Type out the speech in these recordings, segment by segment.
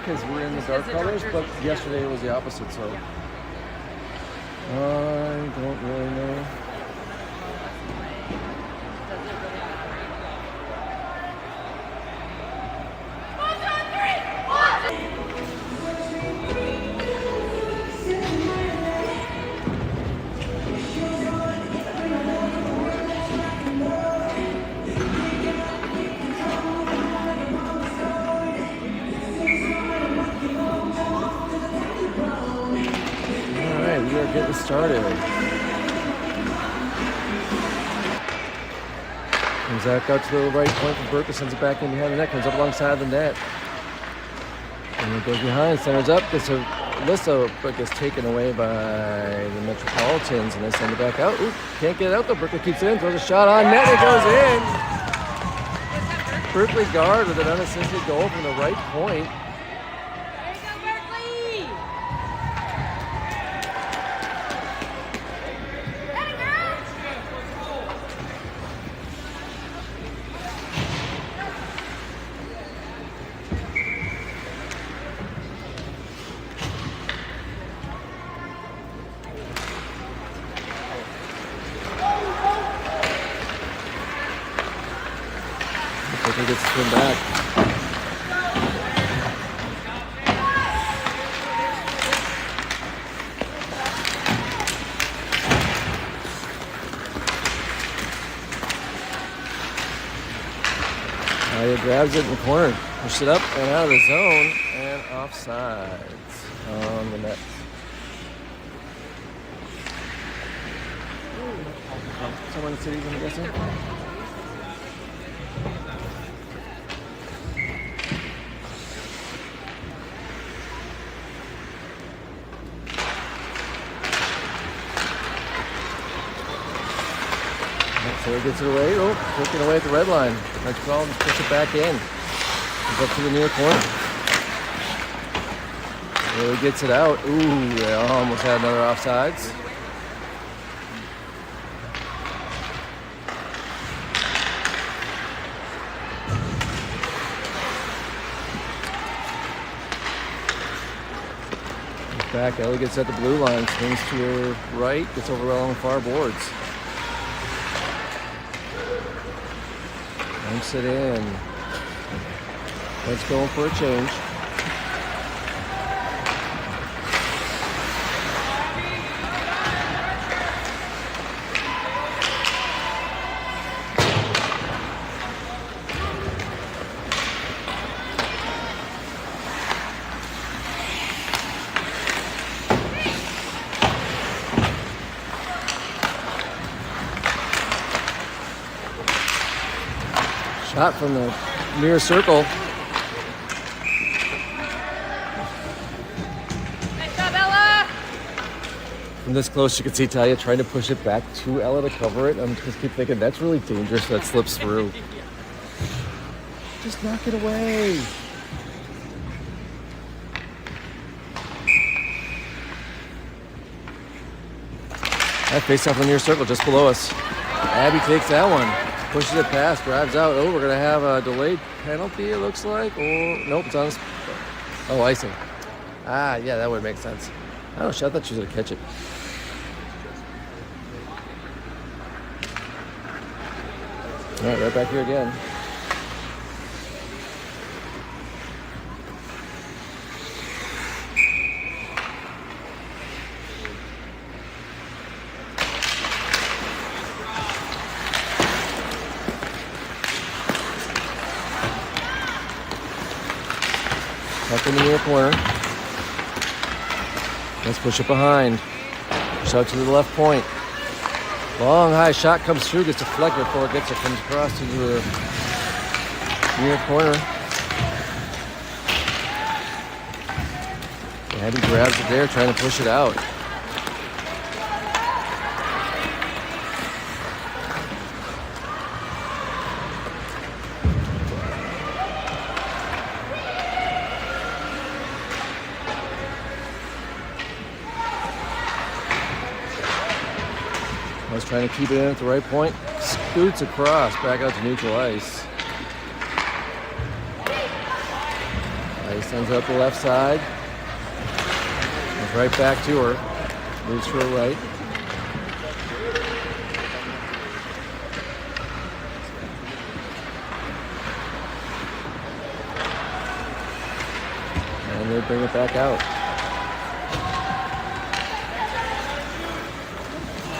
because we're in the dark colors, but yesterday it was the opposite, so I don't really know. We are getting started. Comes back out to the right point from Burka, sends it back in behind the net, comes up alongside the net. And it goes behind, centers up, gets a Lissa, but gets taken away by the Metropolitans, and they send it back out. Ooh, can't get it out though. Burka keeps it in, throws a shot on net, it goes in. Berkeley guard with an unassisted goal from the right point. He gets to swim back. He grabs it in the corner, pushes it up and out of the zone, and offsides on the net. Somewhere in the cities, I'm guessing. So he gets it away. Oh, taking away at the red line. Metropolitans push it back in. Comes up to the near corner. Really gets it out. Ooh, they almost had another offsides. Back, Ellie gets at the blue line, swings to her right, gets over along far boards. Dumps it in. Let's go for a change. Shot from the near circle. Nice job, Ella! From this close, you can see Talia trying to push it back to Ella to cover it. I'm just keep thinking that's really dangerous. That slips through. Just knock it away. That face off the near circle just below us. Abby takes that one. Pushes it past, drives out. Oh, we're going to have a delayed penalty, it looks like. Or, nope, it's on us. Oh, icing. Ah, yeah, that would make sense. I don't know, I thought she was going to catch it. All right, right back here again. Up in the near corner. Let's push it behind. Push out to the left point. Long high shot comes through, gets deflected before it gets it, comes across to the near corner. Abby grabs it there, trying to push it out. I was trying to keep it in at the right point. Scoots across, back out to neutral ice. Sends it up the left side. Goes right back to her. Moves to her right. And they bring it back out.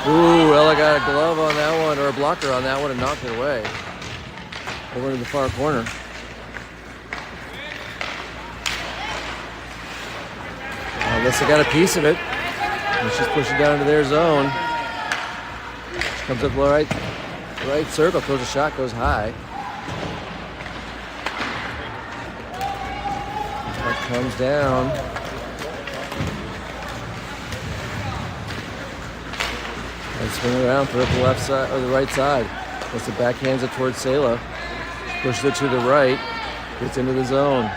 Ooh, Ella got a glove on that one, or a blocker on that one, and knocked it away. Over to the far corner. Alyssa got a piece of it. And she's pushing down into their zone. She comes up the right circle, throws a shot, goes high. That comes down. And swing around, throw it to the left side or the right side. As the backhands it towards Sela. Pushes it to the right. Gets into the zone.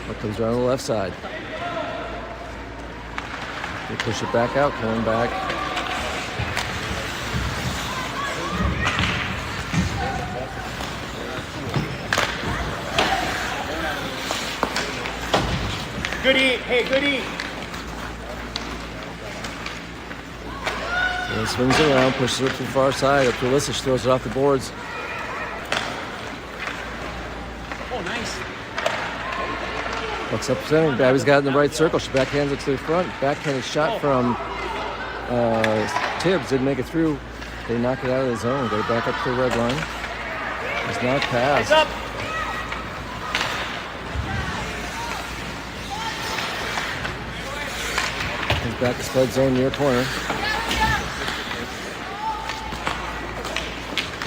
What comes around the left side. They push it back out, coming back. Good eat. Hey, good eat. And swings around, pushes it to the far side. Up to Alyssa, she throws it off the boards. Oh, nice. Looks up center. Babby's got it in the right circle. She backhands it to the front. Backhanded shot from Tibbs. Didn't make it through. They knock it out of the zone. Go back up to the red line. It's not passed. Up. Comes back to Spud zone near corner.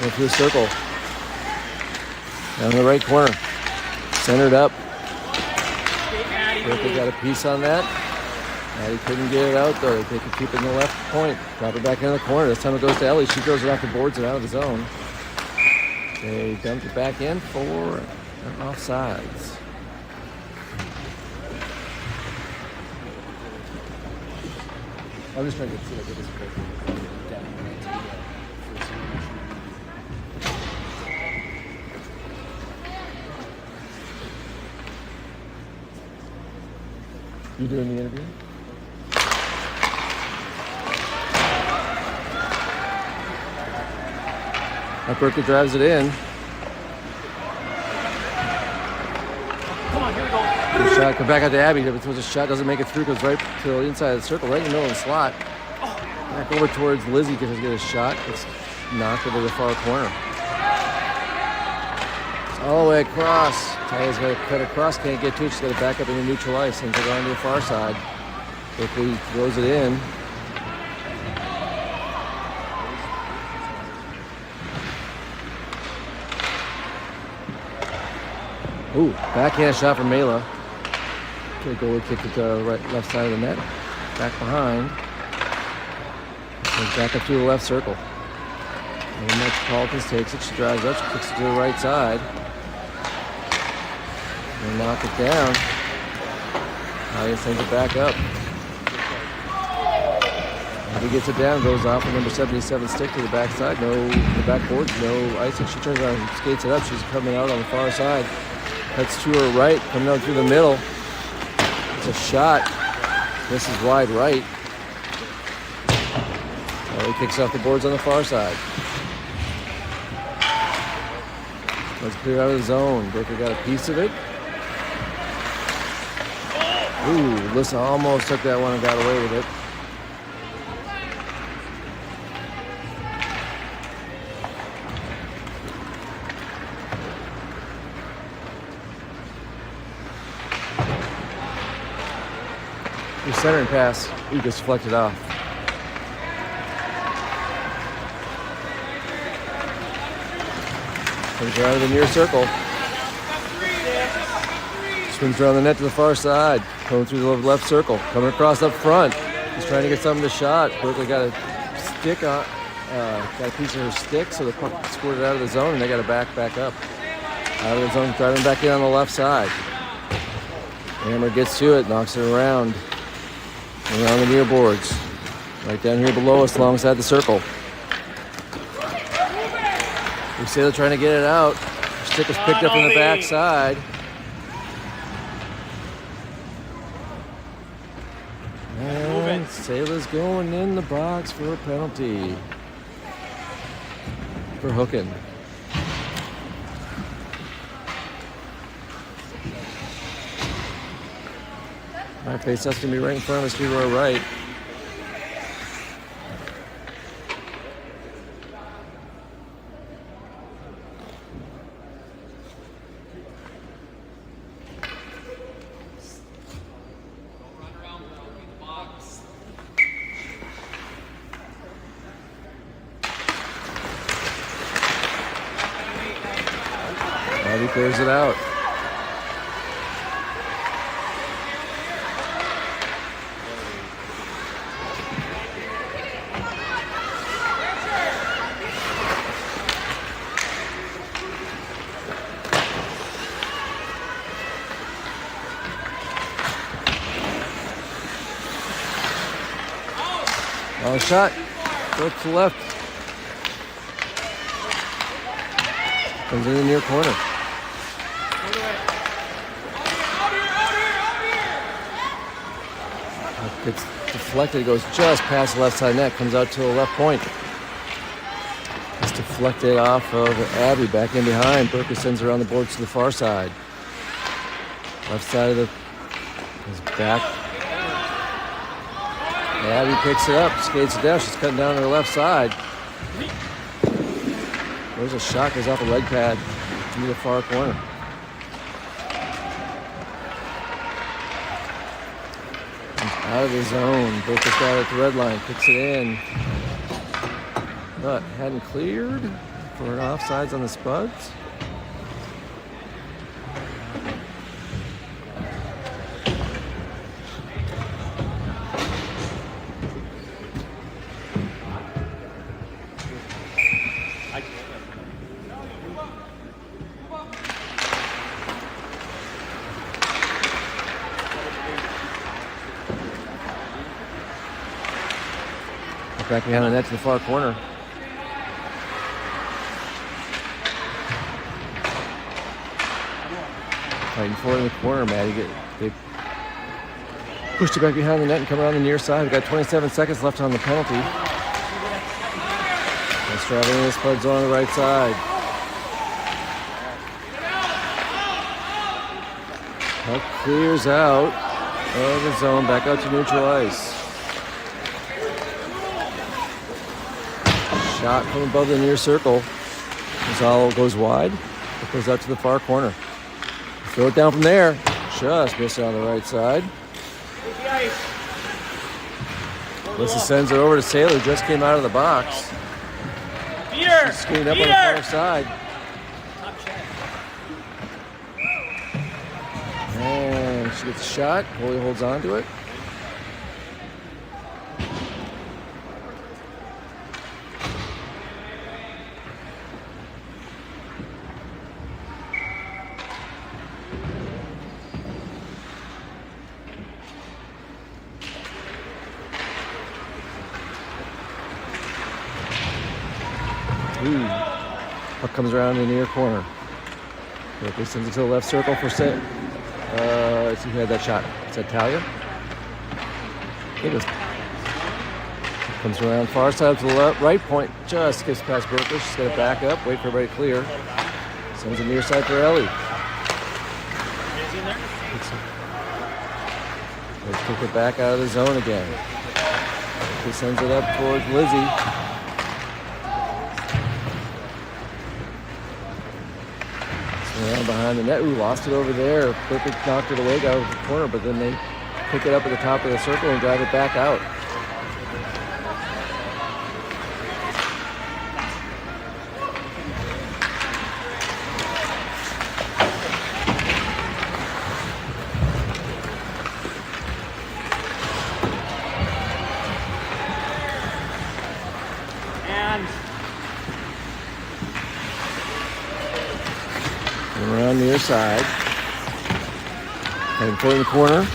Go through the circle. Down the right corner. Centered up. They got a piece on that. He couldn't get it out though. They could keep it in the left point. Drop it back in the corner. This time it goes to Ellie. She throws it off the boards and out of the zone. They dumped it back in for offsides. I'm just trying to see like this quick. You doing the interview? Berkeley drives it in. Come on, here we go. Good shot. Come back out to Abby. If it was a shot, doesn't make it through. Goes right to the inside of the circle, right in the middle of the slot. Back over towards Lizzie because she get a shot. It's knocked over the far corner. It's all the way across. Taya's got to cut across. Can't get to it. She's got to back up into neutral ice. Sends it around to the far side. Berkeley throws it in. Ooh, backhand shot from Mela. Okay, goalie kicked it to the left side of the net. Back behind. Goes back up to the left circle. And Metropolitans takes it. She drives up. She kicks it to the right side. And knock it down. He sends it back up. And he gets it down, goes off with number 77 stick to the backside. No, the backboards, no icing. She turns around and skates it up. She's coming out on the far side. Cuts to her right, coming out through the middle. It's a shot. This is wide right. He kicks off the boards on the far side. Let's clear out of the zone. Baker got a piece of it. Ooh, Alyssa almost took that one and got away with it. Your centering pass, you just deflected off. Comes around the near circle. Swings around the net to the far side. Going through the left circle. Coming across up front. He's trying to get something to shot. Berkeley got a stick on, got a piece of her stick, so the puck squirted out of the zone, and they got to back up. Out of the zone, driving back in on the left side. Hammer gets to it, knocks it around the near boards. Right down here below us, alongside the circle. We say they're trying to get it out. Stick was picked up in the backside. And Sailor's going in the box for a penalty for hooking. My face has to be right in front of us to our right. He clears it out. Long shot. Go to the left. Comes in the near corner. It's deflected, it goes just past the left side net, comes out to the left point. It's deflected off of Abby, back in behind. Burka sends around the boards to the far side. Left side of the is back. Abby picks it up, skates it down, she's cutting down to the left side. There's a shot, goes off the leg pad into the far corner. Out of the zone. Burka's got it at the red line. Picks it in. But hadn't cleared for an offsides on the Spuds. Back behind the net to the far corner. Fighting for it in the corner, Maddie. They pushed it back behind the net and come around the near side. We've got 27 seconds left on the penalty. Let's traveling the Spuds on the right side. Puck clears out of the zone, back out to neutral ice. Shot from above the near circle. Gonzalo goes wide. It goes out to the far corner. Throw it down from there. Just missed it on the right side. Alyssa sends it over to Sailor. Just came out of the box. She's skating up on the far side. And she gets a shot. Goalie holds on to it. Puck comes around in the near corner. Berkeley sends it to the left circle for set. Who had that shot? Is that Talia? I think it was. Comes around far side to the left, right point. Just skips past Berkeley. She's got to back up, wait for everybody to clear. Sends it near side for Ellie. Let's kick it back out of the zone again. He sends it up towards Lizzie. Around behind the net. Ooh, lost it over there. Perfect knocked it away, got over the corner, but then they pick it up at the top of the circle and drive it back out. Around near side. Heading for the corner.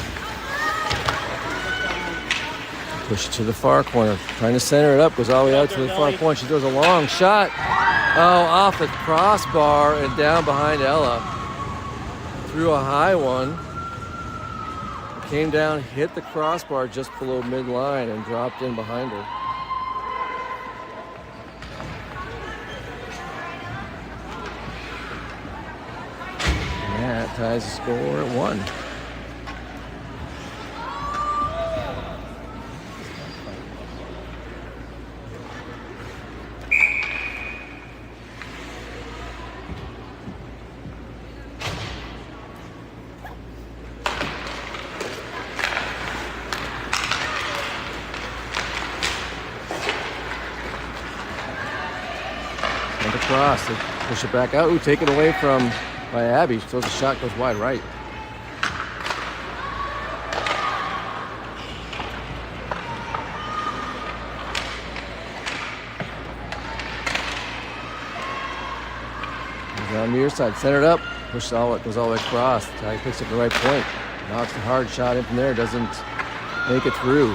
Push it to the far corner. Trying to center it up. Goes all the way out to the far corner. She throws a long shot. Oh, off the crossbar and down behind Ella. Threw a high one. Came down, hit the crossbar just below midline and dropped in behind her. And that ties the score at 1. Across, they push it back out. Ooh, taken away by Abby. She throws a shot, goes wide right. Goes on the near side, centered up, pushes all it goes all the way across. Ty picks up the right point. Knocks the hard shot in from there, doesn't make it through.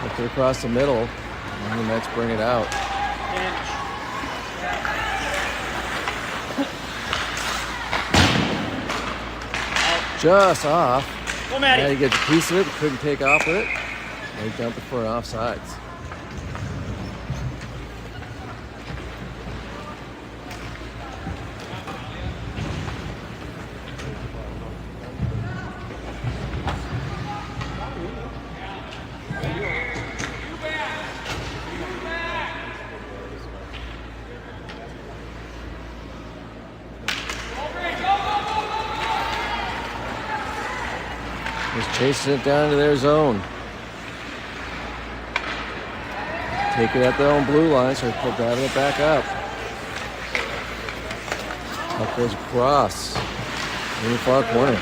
Puts it across the middle, and the Mets bring it out. Just off. Go, Maddie. Maddie gets a piece of it, couldn't take off with it. They dump it for an offsides. Just chasing it down to their zone. Take it at their own blue line, so they're driving it back up. Up goes across. In the far corner.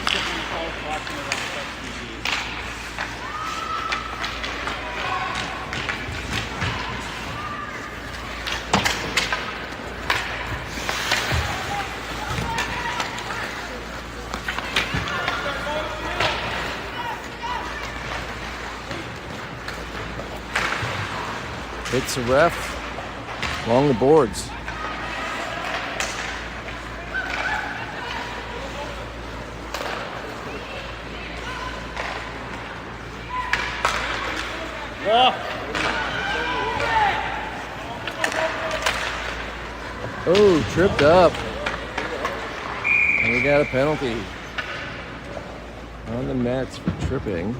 Hits the ref along the boards. Oh, tripped up. And we got a penalty on the Mets for tripping.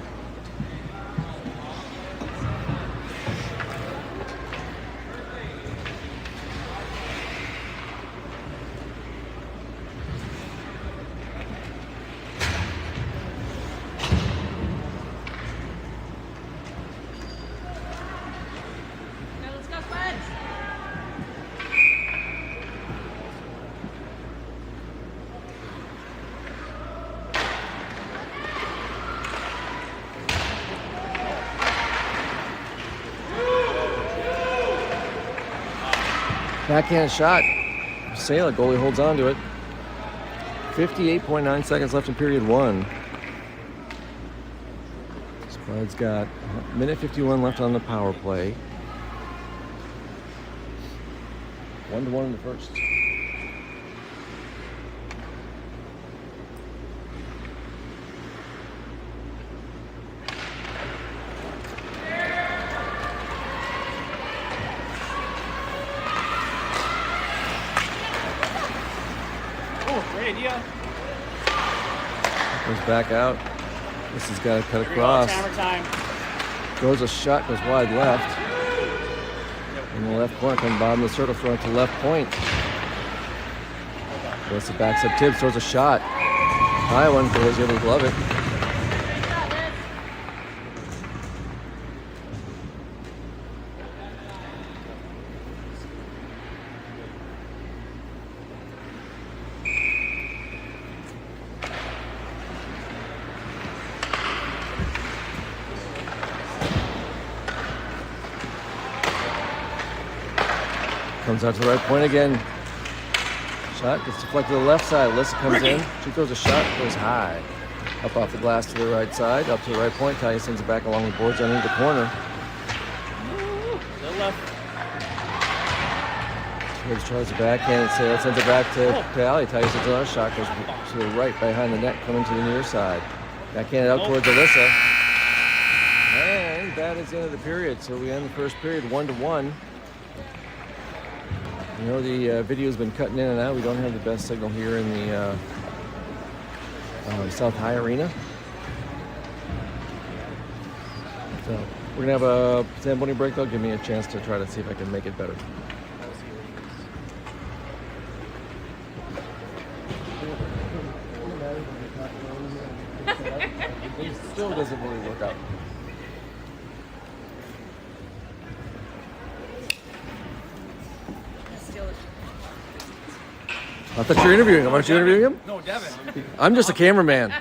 Backhand shot. Sala, goalie holds on to it. 58.9 seconds left in period 1. Spuds got a minute 51 left on the power play. 1-1 in the first. Great idea. Goes back out. This has got to cut across. Hammer time. Throws a shot, goes wide left. In the left corner, comes bottom of the circle, throwing to left point. Goes to backs up Tibbs, throws a shot. High one, goes able to glove it. Comes out to the right point again. Shot gets deflected to the left side. Alyssa comes in. She throws a shot, goes high. Up off the glass to the right side, up to the right point. Talia sends it back along the boards underneath the corner. The left. Here's tries the backhand and sends it back to Talia. Talia sends another shot, goes to the right behind the net, coming to the near side. Backhand out towards Alyssa. And that is the end of the period. So we end the first period 1-1. You know, the video's been cutting in and out. We don't have the best signal here in the South High Arena. So we're going to have a Zamboni break, though. Give me a chance to try to see if I can make it better. It still doesn't really work out. I thought you were interviewing him. Aren't you interviewing him? No, Devin. I'm just a cameraman.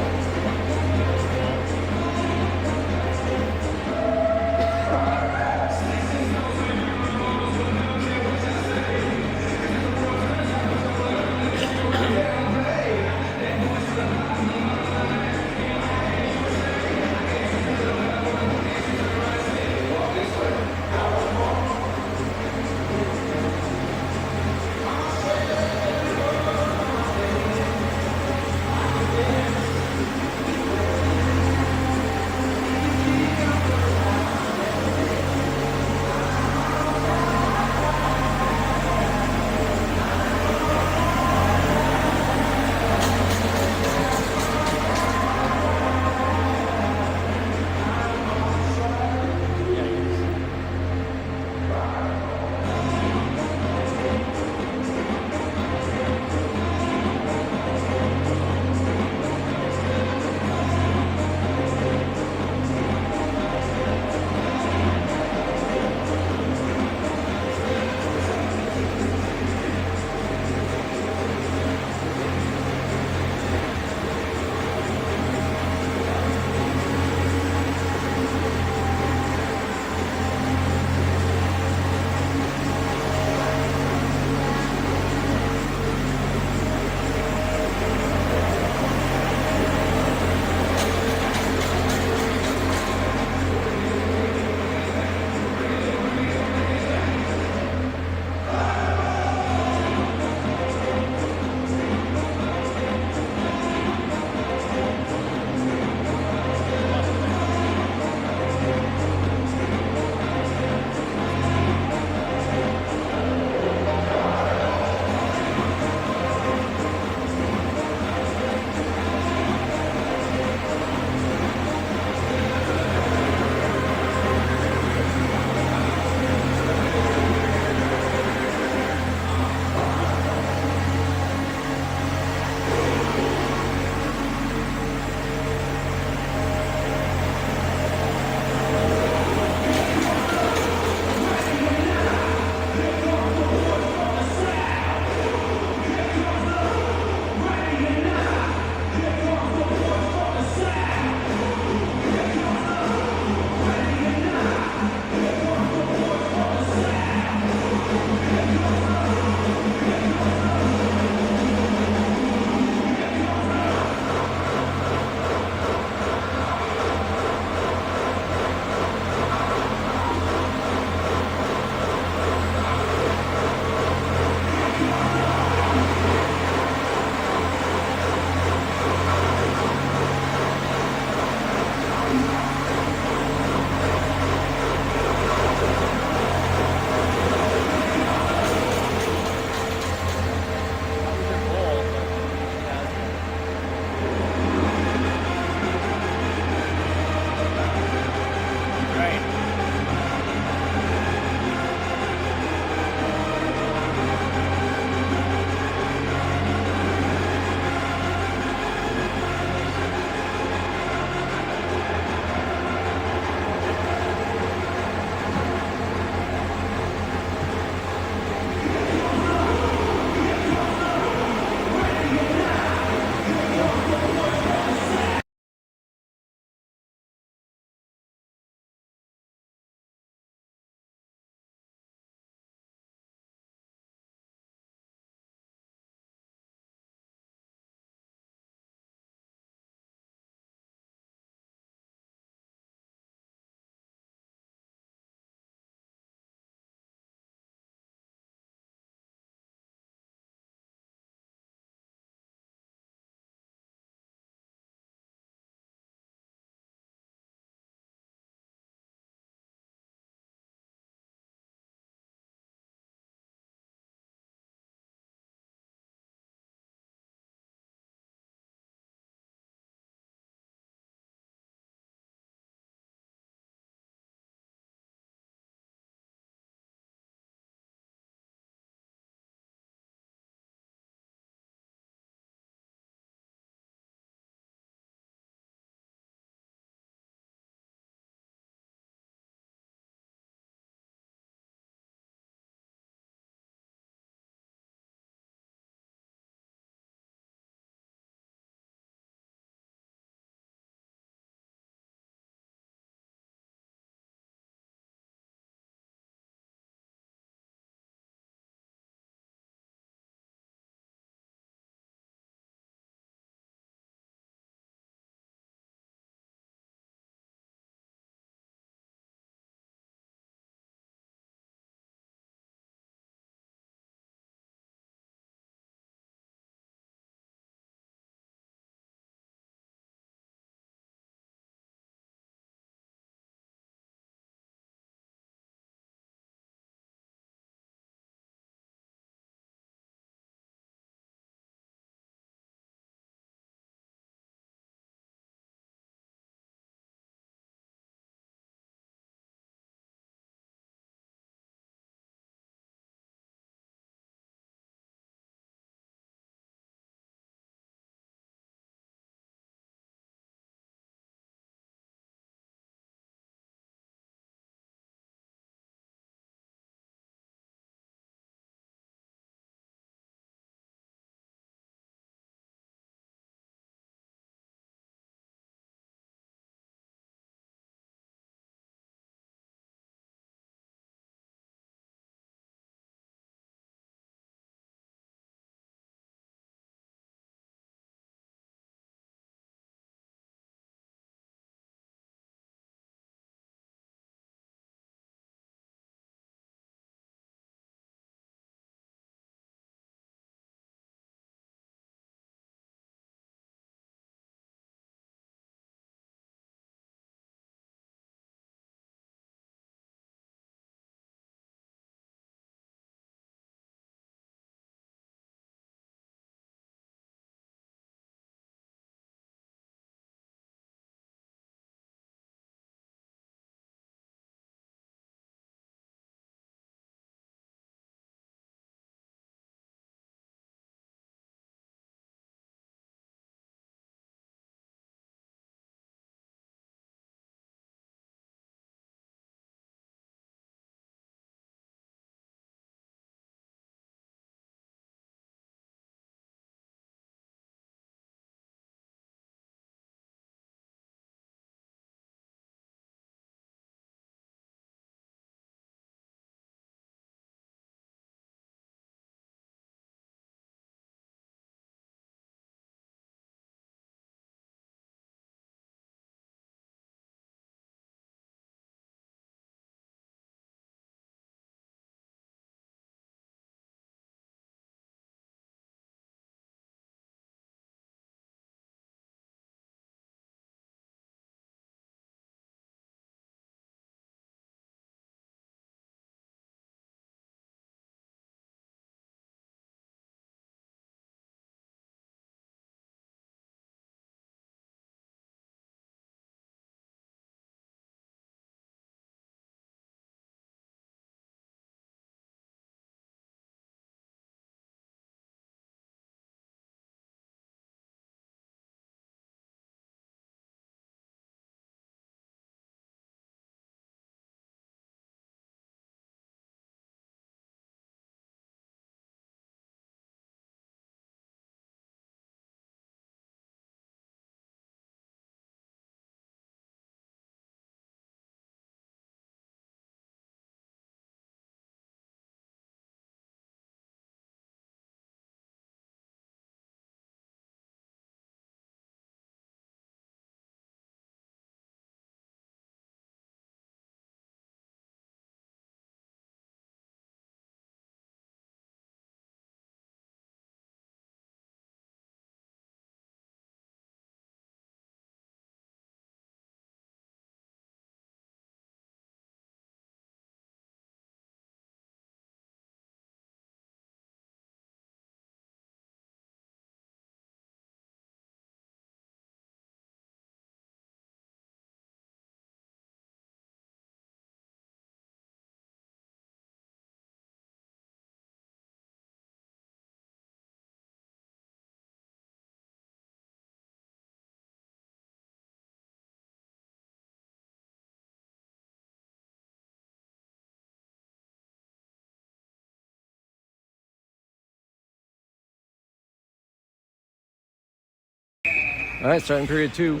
All right, starting period 2.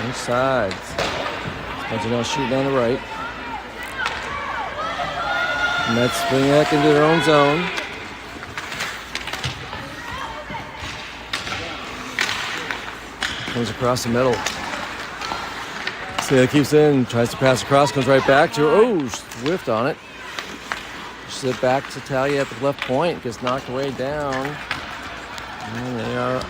Both sides. Spuds are now shooting on the right. Mets bring back into their own zone. Comes across the middle. Talia keeps in, tries to pass across, comes right back to her. Oh, whiffed on it. Pushes it back to Talia at the left point. Gets knocked way down. And they are...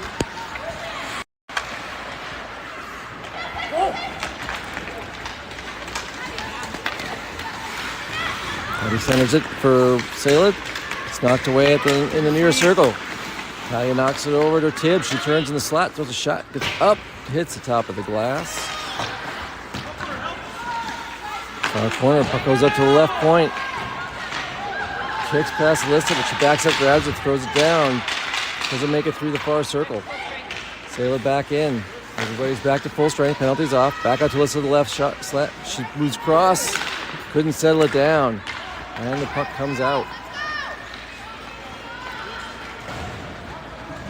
He centers it for Salad. It's knocked away in the near circle. Talia knocks it over to Tibbs. She turns in the slot, throws a shot, gets up, hits the top of the glass. Far corner, puck goes up to the left point. Kicks past Alyssa, but she backs up, grabs it, throws it down. Doesn't make it through the far circle. Salad back in. Everybody's back to full strength. Penalties off. Back out to Alyssa, the left shot. Slat. She moves across. Couldn't settle it down. And the puck comes out.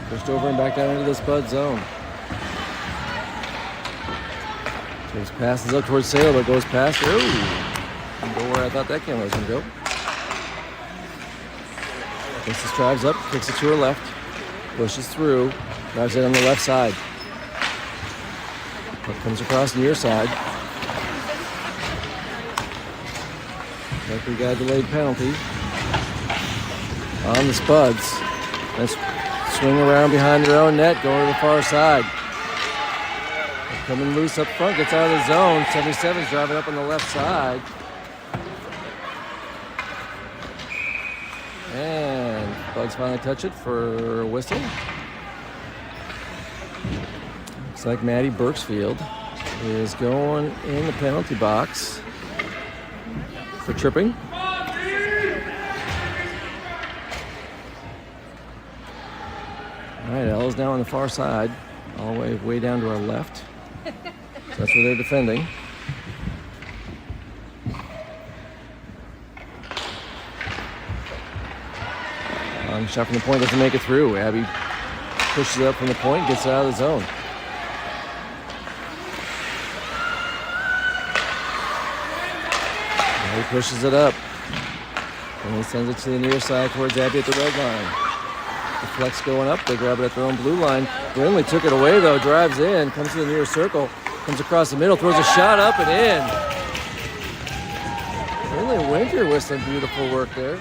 Pushed over and back down into the Spud zone. Tibbs passes up towards Sale, but goes past her. Ooh. Didn't go where I thought that camera was going to go. Princess drives up, kicks it to her left. Pushes through. Drives it on the left side. Puck comes across the near side. We got a delayed penalty on the Spuds. Let's swing around behind their own net, going to the far side. They're coming loose up front, gets out of the zone. 77's driving up on the left side. And Spuds finally touch it for a whistle. Looks like Maddie Burksfield is going in the penalty box for tripping. All right, Ella's now on the far side, all the way down to our left. So that's where they're defending. Shot from the point, doesn't make it through. Abby pushes it up from the point, gets it out of the zone. He pushes it up, and he sends it to the near side towards Abby at the red line. The flex going up, they grab it at their own blue line. Brindley took it away though, drives in, comes to the near circle, comes across the middle, throws a shot up and in. Brindley Winter with some beautiful work there.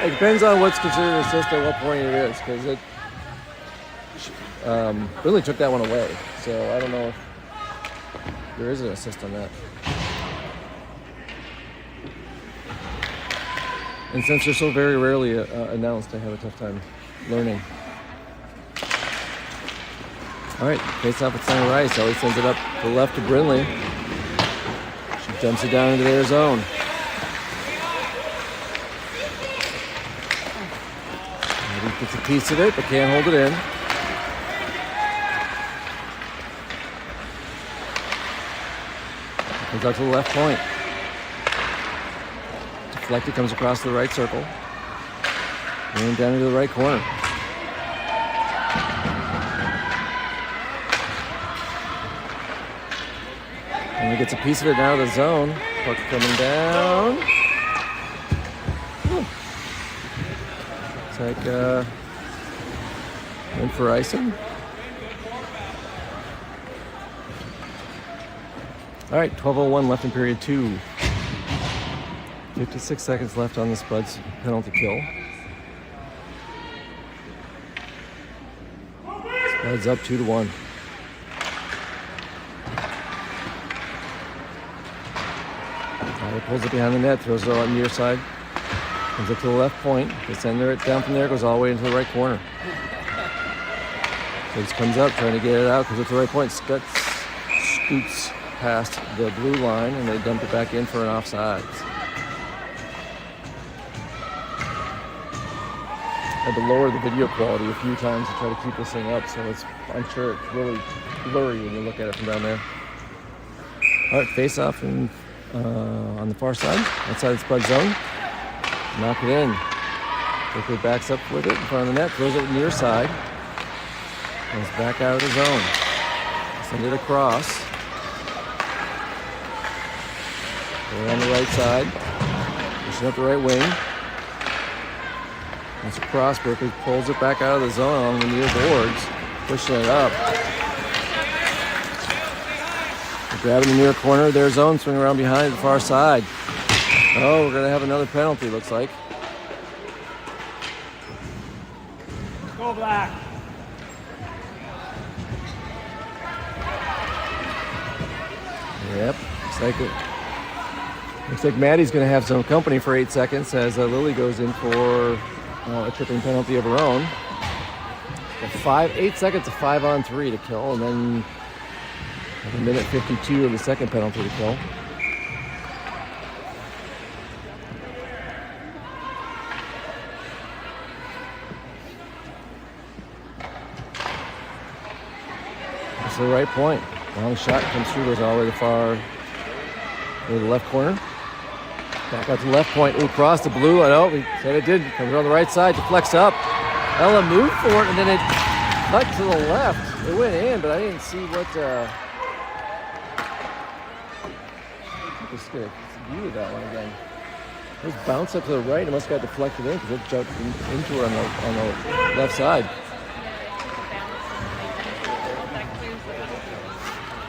It depends on what's considered an assist at what point it is, because Brindley took that one away, so I don't know if there is an assist on that. And since they're so very rarely announced, I have a tough time learning. All right, face off at center ice. Ellie sends it up to the left to Brindley. She dumps it down into their zone. Maybe gets a piece of it, but can't hold it in. Comes out to the left point. Deflected, comes across the right circle. And down into the right corner. And he gets a piece of it out of the zone. Puck coming down. It's like in for icing. All right, 12:01 left in period 2. 56 seconds left on the Spuds penalty kill. Spuds up 2-1. He pulls it behind the net, throws it on the near side, comes up to the left point, gets it down from there, goes all the way into the right corner. Spuds comes up, trying to get it out, goes up to the right point, scoots past the blue line, and they dump it back in for an offsides. I had to lower the video quality a few times to try to keep this thing up, so I'm sure it's really blurry when you look at it from down there. All right, face off and on the far side, outside the Spud zone. Knock it in. Quickly backs up with it in front of the net, throws it near side. Goes back out of the zone. Send it across. Go on the right side. Pushing up the right wing. It's across. Berkeley pulls it back out of the zone along the near boards. Pushing it up. They're grabbing the near corner of their zone, swing around behind the far side. Oh, we're going to have another penalty, looks like. Go Black. Yep, looks like Maddie's going to have some company for 8 seconds as Lily goes in for a tripping penalty of her own. 8 seconds of 5-on-3 to kill, and then a minute 52 of the second penalty to kill. That's the right point. Long shot comes through, goes all the way to the left corner. Back out to the left point. Ooh, cross the blue. I know, we said it did. Comes around the right side, deflects up. Ella moved for it, and then it cut to the left. It went in, but I didn't see what. Just get a view of that one again. It was bounced up to the right. It must have got deflected in because it jumped into her on the left side.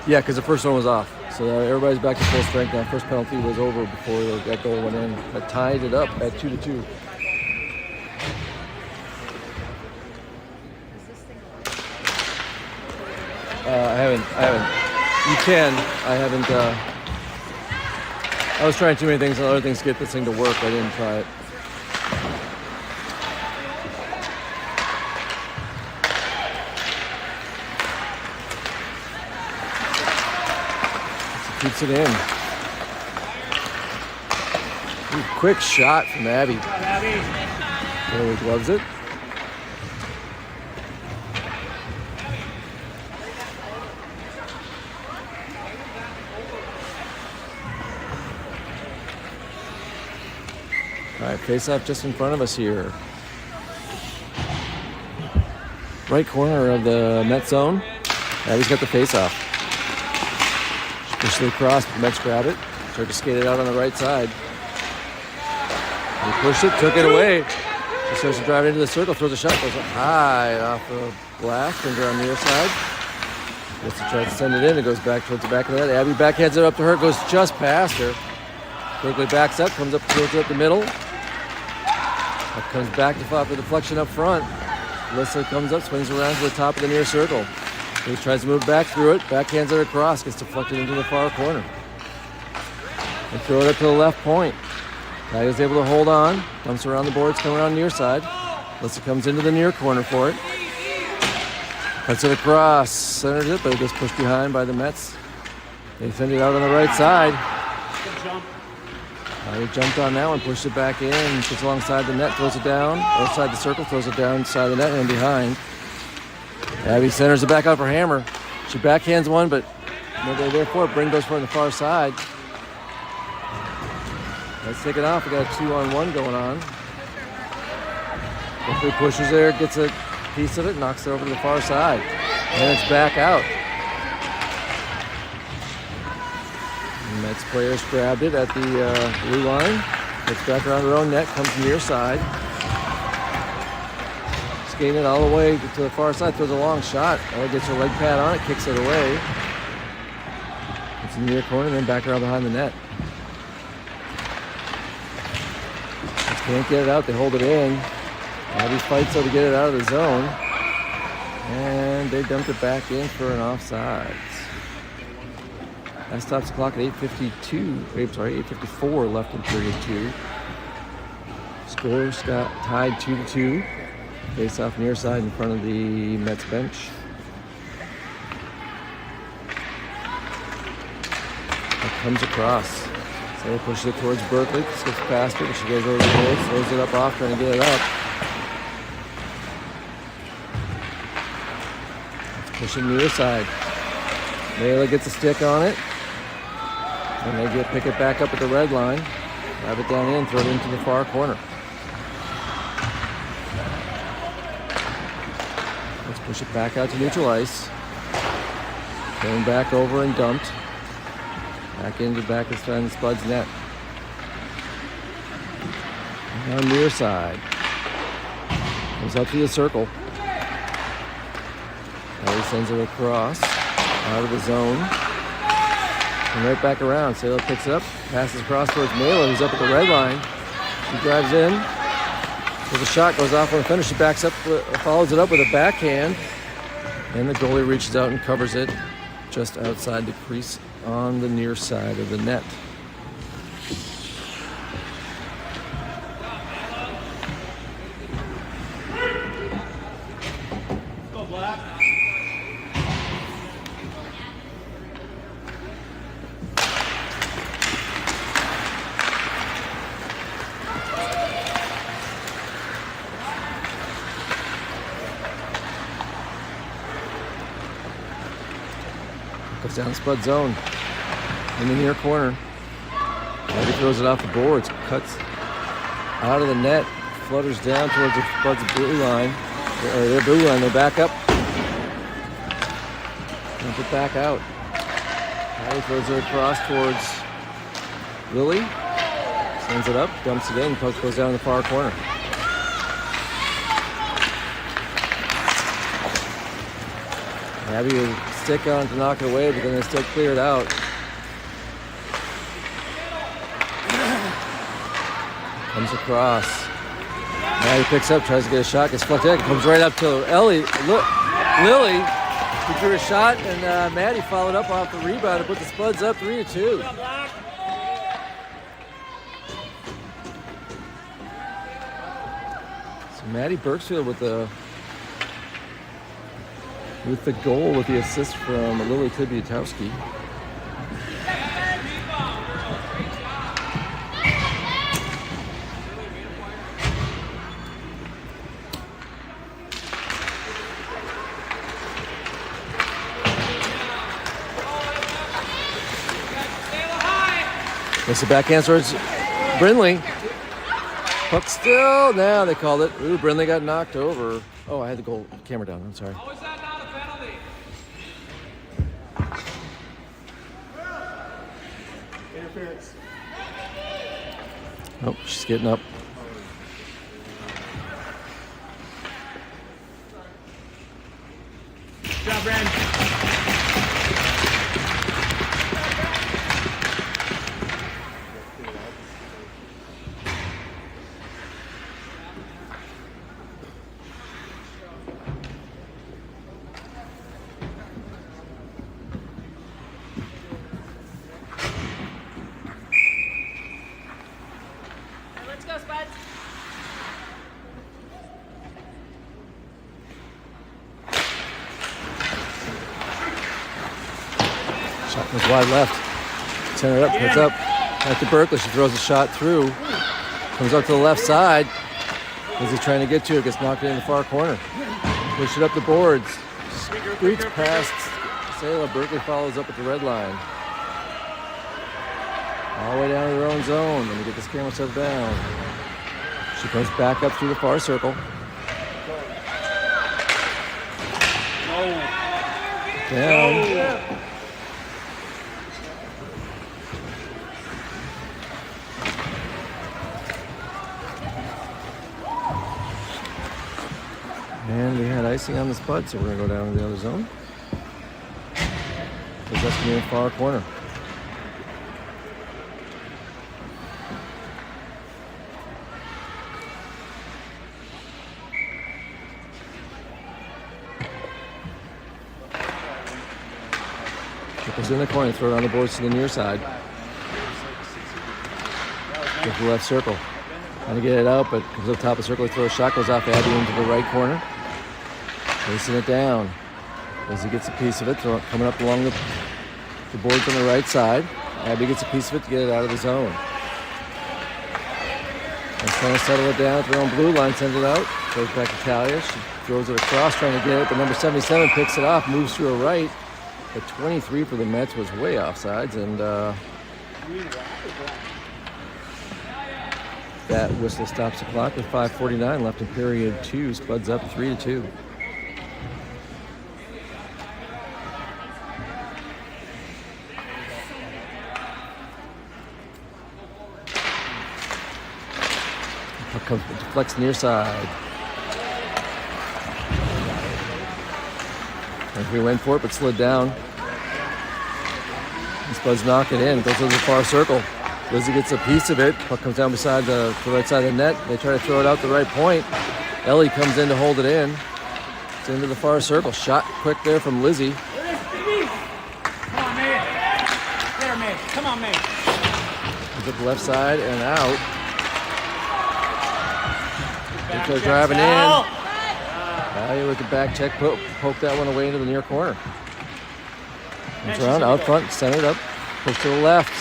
Yeah, because the first one was off. So everybody's back to full strength now. First penalty was over before that goal went in. That tied it up at 2-2. I haven't. You can. I haven't. I was trying too many things and other things to get this thing to work. I didn't try it. Keeps it in. Ooh, quick shot from Abby. There he gloves it. All right, face off just in front of us here. Right corner of the Met zone. Abby's got the face off. Pushed it across, the Mets grab it. Tried to skate it out on the right side. He pushed it, took it away. He starts to drive into the circle, throws a shot, goes high off the blast, and around the near side. Gets to try to send it in, it goes back towards the back of the net. Abby backhands it up to her, goes just past her. Quickly backs up, comes up, throws it up the middle. Up comes back to off the deflection up front. Alyssa comes up, swings around to the top of the near circle. He tries to move back through it, backhands it across, gets deflected into the far corner. And throw it up to the left point. Tyga's able to hold on, dumps around the boards, come around near side. Alyssa comes into the near corner for it. Cuts it across, centers it, but it gets pushed behind by the Mets. They send it out on the right side. He jumped on that one, pushed it back in, gets alongside the net, throws it down, outside the circle, throws it down inside the net and behind. Abby centers it back out for Hammer. She backhands one, but nobody there for it. Bring goes for it on the far side. Let's take it off. We got a 2-on-1 going on. Quickly pushes there, gets a piece of it, knocks it over to the far side. And it's back out. The Mets players grabbed it at the blue line. Gets back around their own net, comes near side. Skating it all the way to the far side, throws a long shot. Ella gets her leg pad on it, kicks it away. It's in the near corner, and then back around behind the net. Just can't get it out, they hold it in. Abby fights so to get it out of the zone. And they dumped it back in for an offside. That stops the clock at 8:54 left in period 2. Scores got tied 2-2. Face off near side in front of the Mets bench. It comes across. So they push it towards Berkeley. Skips past her, but she goes over the board, throws it up off, trying to get it up. Pushing near side. Layla gets a stick on it. And they pick it back up at the red line. Drive it down in, throw it into the far corner. Push it back out to neutral ice. Going back over and dumped. Back into the back of the Spuds net. And on near side. Comes up through the circle. Ellie sends it across. Out of the zone. And right back around. Sailor picks it up. Passes across towards Mela, who's up at the red line. She drives in. So the shot goes off on the finish. She backs up, follows it up with a backhand. And the goalie reaches out and covers it just outside the crease on the near side of the net. Go Black. Goes down the Spud zone in the near corner. Eddie throws it off the boards, cuts out of the net, flutters down towards the Spud's blue line, or their blue line. They back up, dump it back out. Eddie throws it across towards Lily, sends it up, dumps it in, puck goes down in the far corner. Abby would stick on to knock it away, but then they still clear it out. Comes across. Maddie picks up, tries to get a shot, gets flicked in, comes right up to Lily, who drew a shot, and Maddie followed up off the rebound to put the Spuds up 3-2. So Maddie Burksfield with the goal, with the assist from Lily Tibiatowski. It's the backhand towards Brindley. Puck still. Now they called it. Ooh, Brindley got knocked over. Oh, I had the goal camera down. I'm sorry. How is that not a penalty? Interference. Oh, she's getting up. Good job, Brand. Let's go, Spuds. Shot goes wide left. Turn it up, puts up. Back to Berkeley. She throws a shot through. Comes up to the left side. As he's trying to get to it, gets knocked in the far corner. Push it up the boards. Screech past Sayla. Berkeley follows up at the red line. All the way down to their own zone. Let me get this camera set down. She comes back up through the far circle. Down. And we had icing on the Spud, so we're going to go down to the other zone. Because that's going to be in the far corner. Tripples in the corner, throw it on the boards to the near side. Go to the left circle. Trying to get it out, but comes up top of the circle, throw a shot, goes off Abby into the right corner. Placing it down. As he gets a piece of it, coming up along the boards on the right side. Abby gets a piece of it to get it out of the zone. And trying to settle it down at their own blue line, sends it out. Goes back to Talia. She throws it across, trying to get it, but number 77 picks it off, moves through a right. But 23 for the Mets was way offsides, and that whistle stops the clock with 5:49 left in period 2. Spuds up 3-2. comes deflects near side. He went for it, but slid down. And Spuds knock it in. Goes to the far circle. Lizzie gets a piece of it. Puck comes down beside the right side of the net. They try to throw it out the right point. Ellie comes in to hold it in. It's into the far circle. Shot quick there from Lizzie. Come on, May. There, May. Come on, May. Comes up the left side and out. They're Back driving check, Sal. in. Talia with the back check, poke that one away into the near corner. Comes around, out front, centered up, push to the left.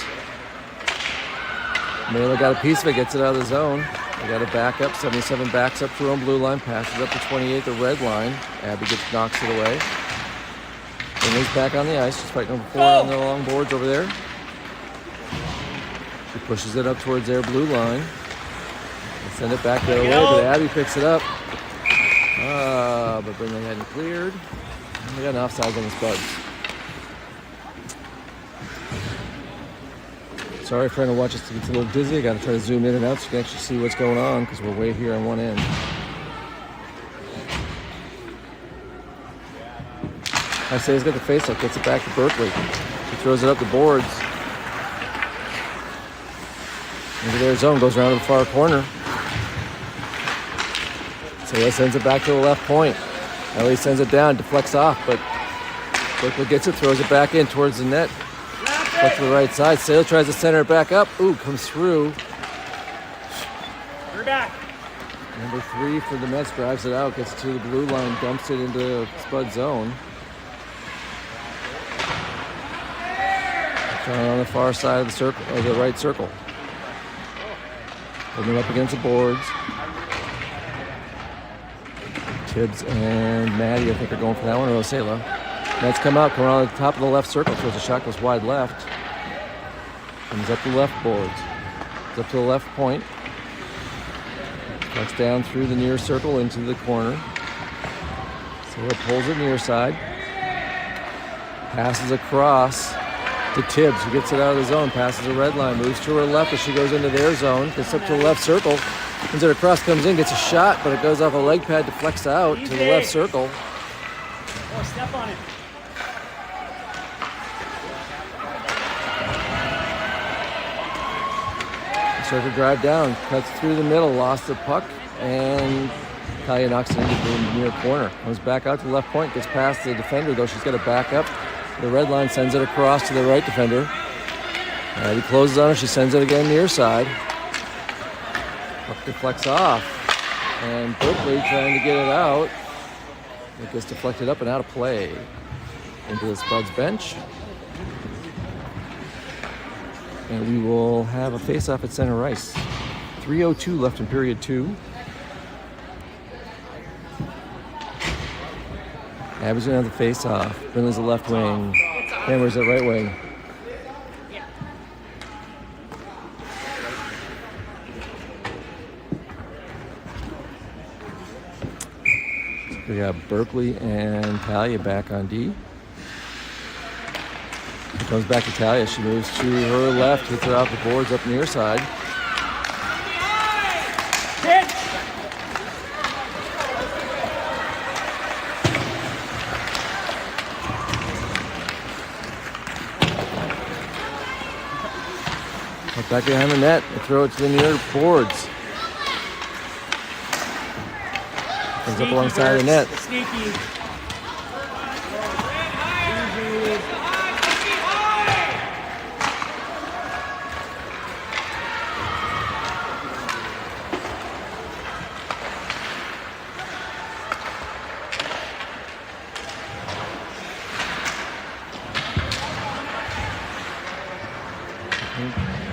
Mela got a piece of it, gets it out of the zone. They got a back up, 77 backs up to her own blue line, passes up to 28, the red line. Abby knocks it away. Emily's back on the ice, she's fighting number 4 on the long boards over there. She pushes it up towards their blue line. They send it back their way, but Abby picks it up. But Brindley hadn't cleared. We got an offside on the Spuds. Sorry if trying to watch us to get a little dizzy. I got to try to zoom in and out so you can actually see what's going on because we're way here on one end. Isaiah's got the face-up, gets it back to Berkeley. She throws it up the boards. Into their zone, goes around to the far corner. Isaiah sends it back to the left point. Ellie sends it down, deflects off, but Berkeley gets it, throws it back in towards the net. Back to the right side. Sale tries to center it back up. Ooh, comes through. We're back. Number 3 for the Mets drives it out, gets to the blue line, dumps it into Spud zone. Trying on the far side of the circle, or the right circle. Holding it up against the boards. Tibbs and Maddie, I think, are going for that one, or Osela. Mets come out, come around the top of the left circle, throws a shot, goes wide left. Comes up the left boards. Comes up to the left point. Cuts down through the near circle into the corner. So it pulls it near side. Passes across to Tibbs, who gets it out of the zone, passes the red line, moves to her left as she goes into their zone, gets up to the left circle, comes it across, comes in, gets a shot, but it goes off a leg pad, deflects out to the left circle. Oh, step on it. Starts to drive down, cuts through the middle, lost the puck, and Talia knocks it into the near corner. Comes back out to the left point, gets past the defender, though she's got to back up. The red line sends it across to the right defender. He closes on her, she sends it again near side. Puck deflects off, and Berkeley trying to get it out. It gets deflected up and out of play into the Spuds bench. And we will have a face-off at center ice. 3:02 left in period 2. Abby's gonna have the face-off. Brindley's the left wing. Hammer's the right wing. So we got Berkeley and Talia back on D. Comes back to Talia. She moves to her left, hits it off the boards up near side. Back behind the net, they throw it to the near boards. Comes up alongside the net. Sneaky.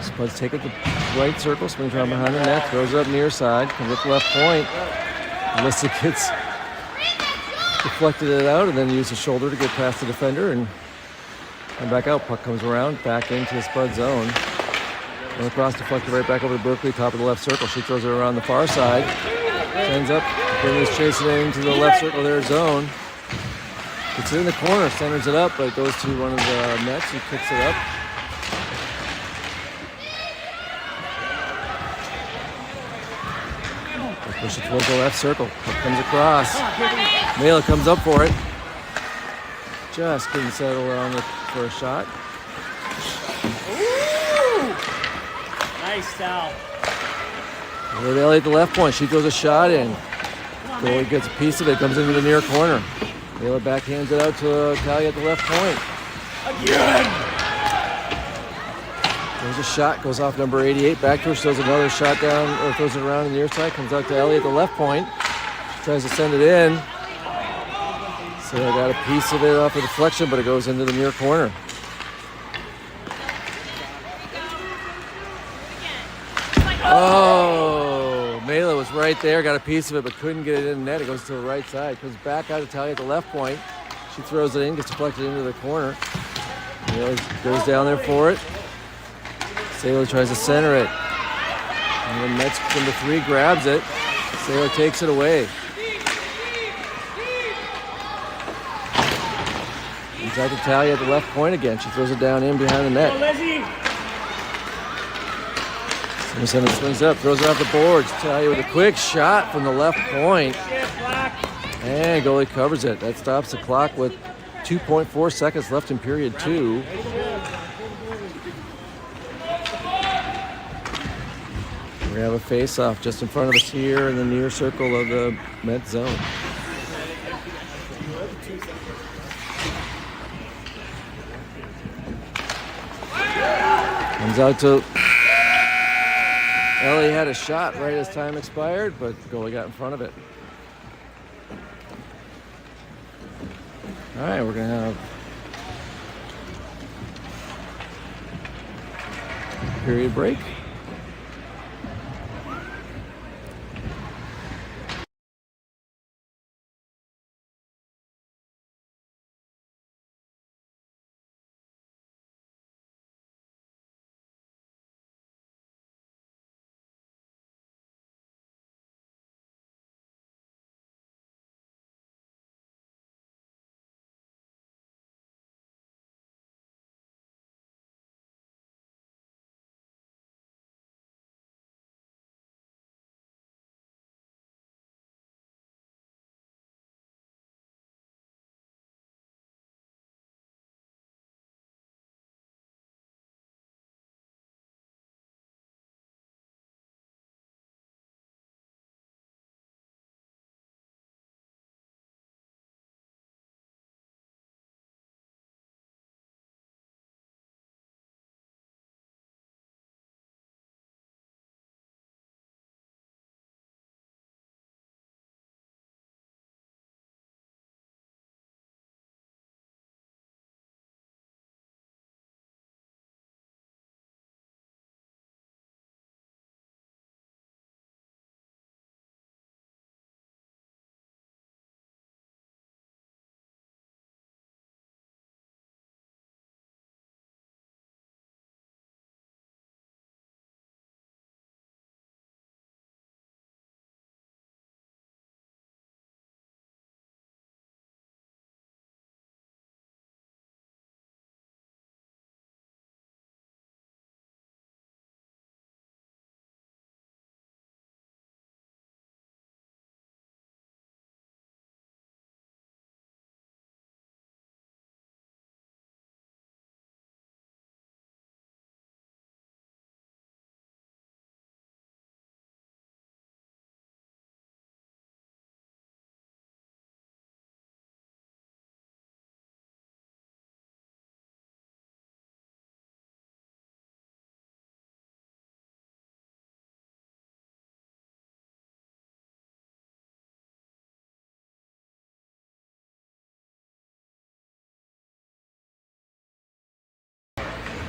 Spuds take it to the right circle, swings around behind the net, throws it up near side, comes up the left point. Alyssa gets deflected it out and then uses the shoulder to get past the defender and back out. Puck comes around, back into the Spud zone. And across, deflected right back over to Berkeley, top of the left circle. She throws it around the far side. Sends up, Brindley's chasing it into the left circle of their zone. It's in the corner, centers it up, but it goes to one of the nets who kicks it up. Push it towards the left circle. Puck comes across. Mela comes up for it. Just couldn't settle on for a shot. Ooh! Nice foul. Over to Ellie at the left point. She throws a shot in. Goalie gets a piece of it. Comes into the near corner. Mela backhands it out to Talia at the left point. Again! There's a shot. Goes off number 88. Back to her. She throws another shot down, or throws it around on the near side. Comes out to Ellie at the left point. She tries to send it in. So I got a piece of it off a deflection, but it goes into the near corner. Oh, Mela was right there, got a piece of it, but couldn't get it in the net. It goes to the right side. Comes back out to Talia at the left point. She throws it in, gets deflected into the corner. Mela goes down there for it. Sailor tries to center it. And then Mets number 3 grabs it. Sailor takes it away. Comes out to Talia at the left point again. She throws it down in behind the net. Simmons swings up, throws it off the boards. Talia with a quick shot from the left point. And goalie covers it. That stops the clock with 2.4 seconds left in period 2. We have a face-off just in front of us here in the near circle of the Met zone. Comes out to Ellie. Had a shot right as time expired, but goalie got in front of it. All right, we're going to have period break.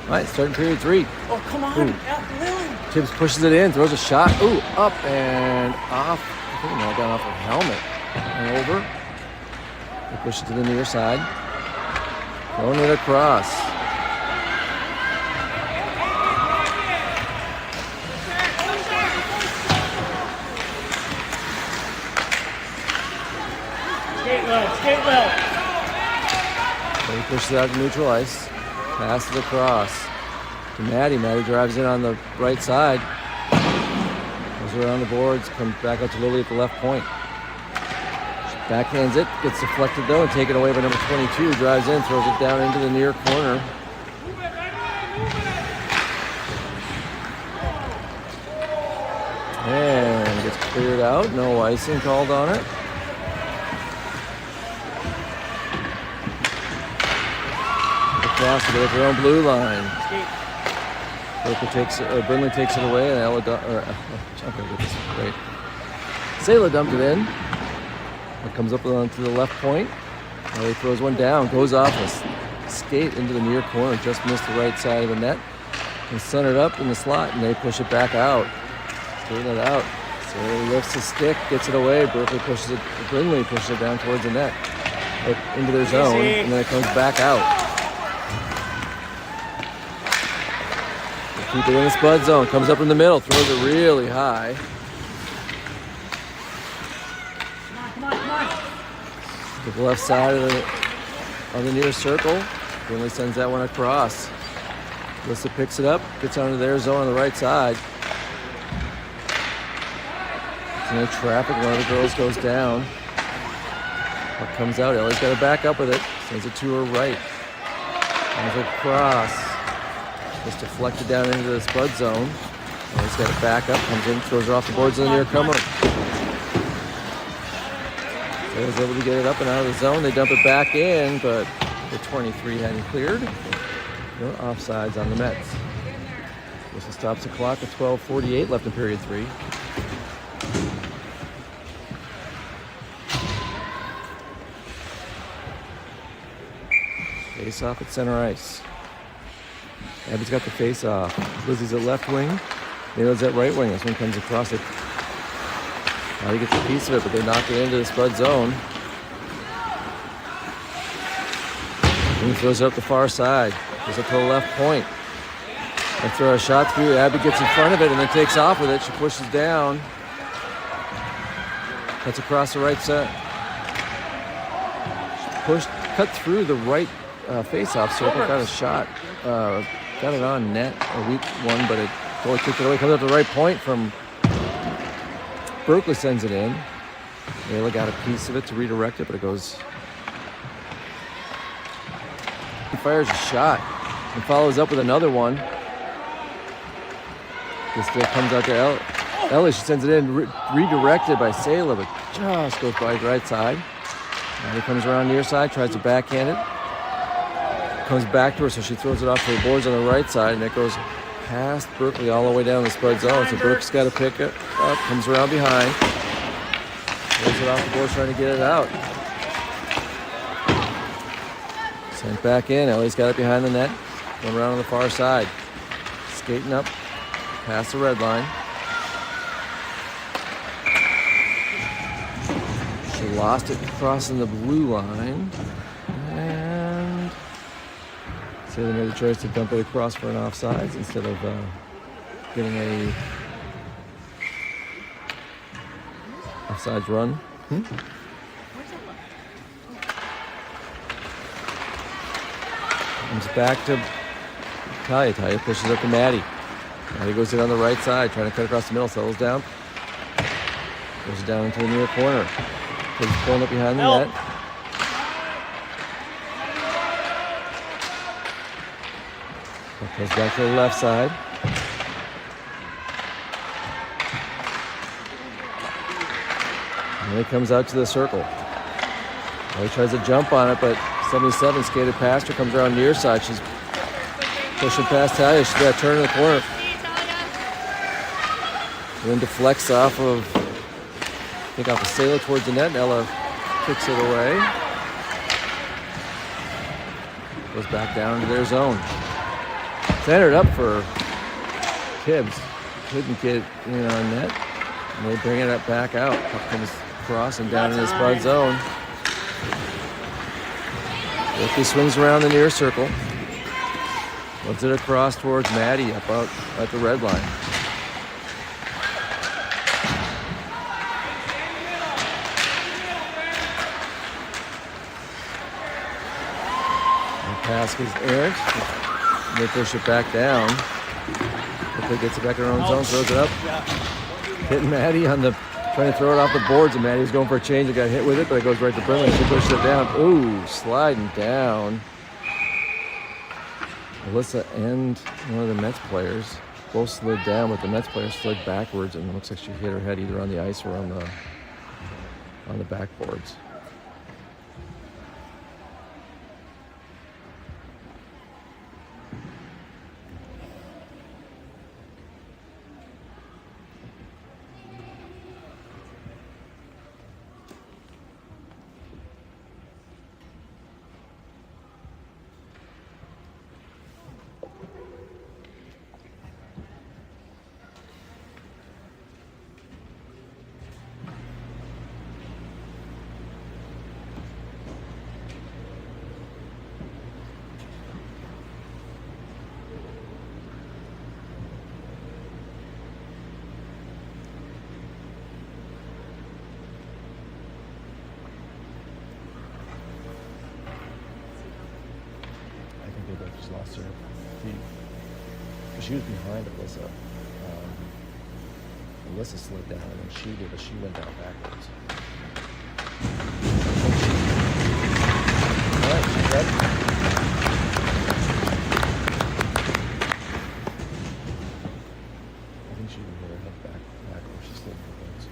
All right, starting period 3. Oh, come on. Lily. Tibbs pushes it in, throws a shot. Ooh, up and off. I think it might have gone off her helmet. And over. They push it to the near side. Throwing it across. Skate well. They pushes it out to neutral ice. Passes across to Maddie. Maddie drives in on the right side. Goes around the boards, comes back out to Lily at the left point. She backhands it, gets deflected though, and taken away by number 22. Drives in, throws it down into the near corner. And gets cleared out. No icing called on it. Across to get their own blue line. Brindley takes it away, and Ella right. Sayla dumped it in. It comes up onto the left point. Ellie throws one down, goes off a skate into the near corner, just missed the right side of the net. And centered up in the slot, and they push it back out. Straighten it out. Sayla lifts the stick, gets it away. Brindley pushes it down towards the net, into their zone, and then it comes back out. Keep it in the Spud zone. Comes up in the middle. Throws it really high. Come on. To the left side of the near circle. Brindley sends that one across. Alyssa picks it up. Gets onto their zone on the right side. It's no traffic. One of the girls goes down. Puck comes out. Ellie's got to back up with it. Sends it to her right. Comes across. Just deflected down into the Spud zone. He's got to back up, comes in, throws her off the boards in the near corner. So he's able to get it up and out of the zone. They dump it back in, but the 23 hadn't cleared. No offsides on the Mets. This stops the clock at 12:48 left in period 3. Face off at center ice. Abby's got the face off. Lizzie's at left wing. Naylor's at right wing. This one comes across it. Now he gets a piece of it, but they knock it into the Spud zone. And he throws it up the far side. Goes up to the left point. They throw a shot through. Abby gets in front of it and then takes off with it. She pushes down. Cuts across the right side. Cut through the right face-off circle. Got a shot. Got it on net, a weak one, but it totally kicked it away. Comes up to the right point from Berkeley, sends it in. Layla got a piece of it to redirect it, but it goes. He fires a shot and follows up with another one. This still comes out to Ellie. She sends it in, redirected by Sayla, but just goes by the right side. And he comes around near side, tries to backhand it. Comes back to her, so she throws it off to the boards on the right side, and it goes past Berkeley all the way down the Spud zone. So Berkeley's got to pick it up, comes around behind, throws it off the boards trying to get it out. Sent back in. Ellie's got it behind the net, going around on the far side. Skating up past the red line. She lost it crossing the blue line. So they made the choice to dump it across for an offsides instead of getting a offsides run. Comes back to Talia. Talia pushes up to Maddie. Maddie goes in on the right side, trying to cut across the middle, settles down. Goes down into the near corner. He's pulling up behind the net. Goes back to the left side. And then he comes out to the circle. Well, he tries to jump on it, but 77 skated past her, comes around near side. She's pushing past Talia. She's got to turn in the corner. And then deflects off of, I think off of Sayla towards the net, and Ella kicks it away. Goes back down to their zone. Centered up for Tibbs. Couldn't get in on net. And they bring it up back out. Puck comes across and down in the Spud zone. Ricky swings around the near circle. Lets it across towards Maddie up out at the red line. And pass is errant. They push it back down. Hopefully gets it back in her own zone, throws it up. Hitting Maddie on the, trying to throw it off the boards, and Maddie's going for a change. It got hit with it, but it goes right to Brinley. She pushes it down. Ooh, sliding down. Alyssa and one of the Mets players both slid down, but the Mets player slid backwards, and it looks like she hit her head either on the ice or on the backboards. Just lost her feet. She was behind Alyssa. Alyssa slid down, and then she did, but she went down backwards. All right, she's ready. I think she even hit her head back where she slid backwards.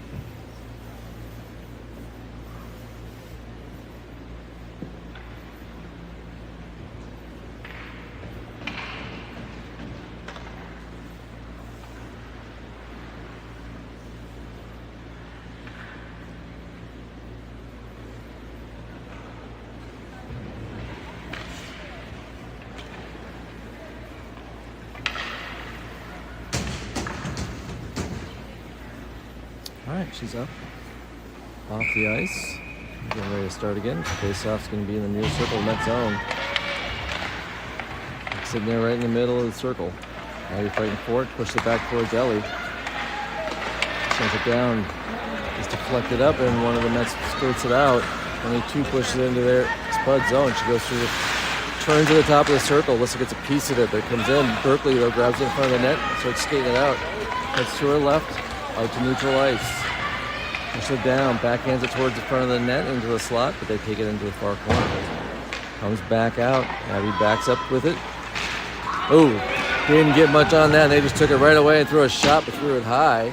All right, she's up off the ice. Getting ready to start again. Face-off's going to be in the near circle net zone. Sitting there right in the middle of the circle. Now you're fighting for it. Push it back towards Ellie. Sends it down. It's deflected up, and one of the Mets skirts it out. Only two pushes it into their Spud zone. She goes through turns to the top of the circle. Alyssa gets a piece of it, but it comes in. Berkeley, though, grabs it in front of the net, starts skating it out. Heads to her left, out to neutral ice. Push it down, backhands it towards the front of the net into the slot, but they take it into the far corner. Comes back out. Abby backs up with it. Oh, didn't get much on that. They just took it right away and threw a shot, but threw it high.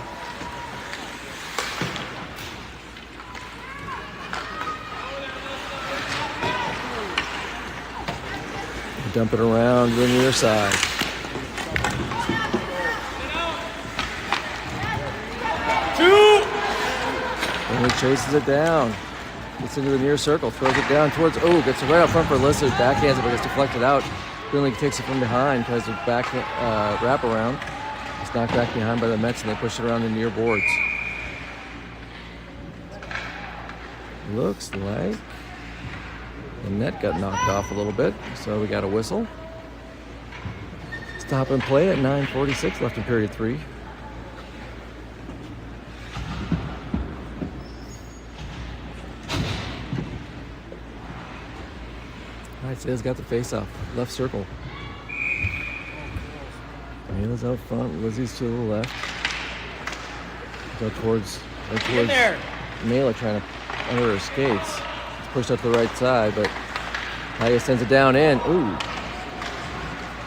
Dump it around to the near side. And he chases it down. Gets into the near circle, throws it down towards, gets it right out front for Alyssa. Backhands it, but gets deflected out. Brinley takes it from behind, tries to back wrap around. It's knocked back behind by the Mets, and they push it around the near boards. Looks like the net got knocked off a little bit, so we got a whistle. Stop and play at 9:46 left in period 3. All right, Sayla's got the face-off, left circle. Mayla's out front, Lizzie's to the left. Go towards Mayla, trying to under her skates. It's pushed up to the right side, but Talia sends it down in. Ooh.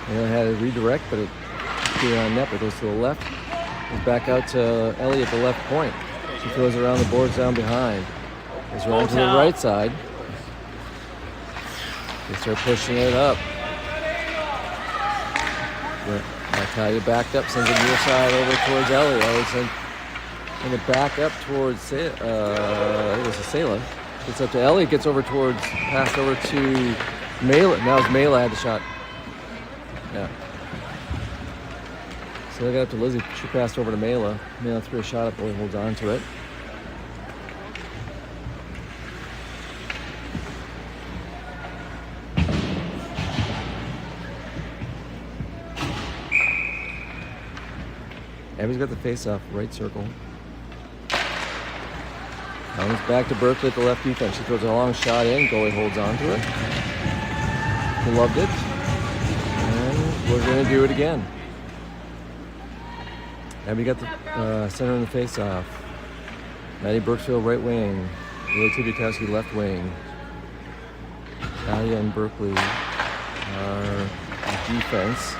Mayla had a redirect, but it threw on net, but goes to the left. Goes back out to Ellie at the left point. She throws it around the boards down behind. Goes around to the right side. They start pushing it up. Talia backed up, sends it near side over towards Ellie. Ellie sends it back up towards, I think it was Sayla. Gets up to Ellie, gets over towards, passed over to Mayla. Now it's Mayla had the shot. Yeah. So they got up to Lizzie. She passed over to Mayla. Mayla threw a shot up, Ellie holds on to it. Abby's got the face-off, right circle. Comes back to Berkeley at the left defense. She throws a long shot in. Goalie holds on to it. Loved it. And we're going to do it again. Abby got the center in the face-off. Maddie Burksfield right wing. Lily Tibikowski left wing. Talia and Berkeley are defense.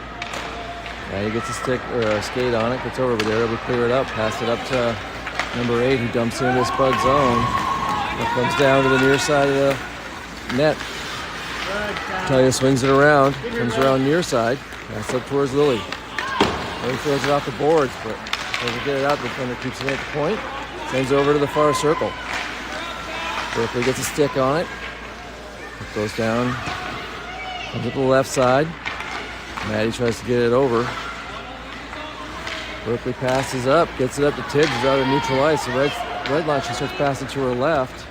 Maddie gets a stick or a skate on it, gets over, but they're able to clear it up, pass it up to number 8, who dumps into the Spud zone. It comes down to the near side of the net. Talia swings it around, comes around near side, pass up towards Lily. Lily throws it off the boards, but doesn't get it out. The defender keeps it at the point, sends over to the far circle. Berkeley gets a stick on it. It goes down, comes up to the left side. Maddie tries to get it over. Berkeley passes up, gets it up to Tibbs, who's out of neutral ice. The red line, she starts passing to her left.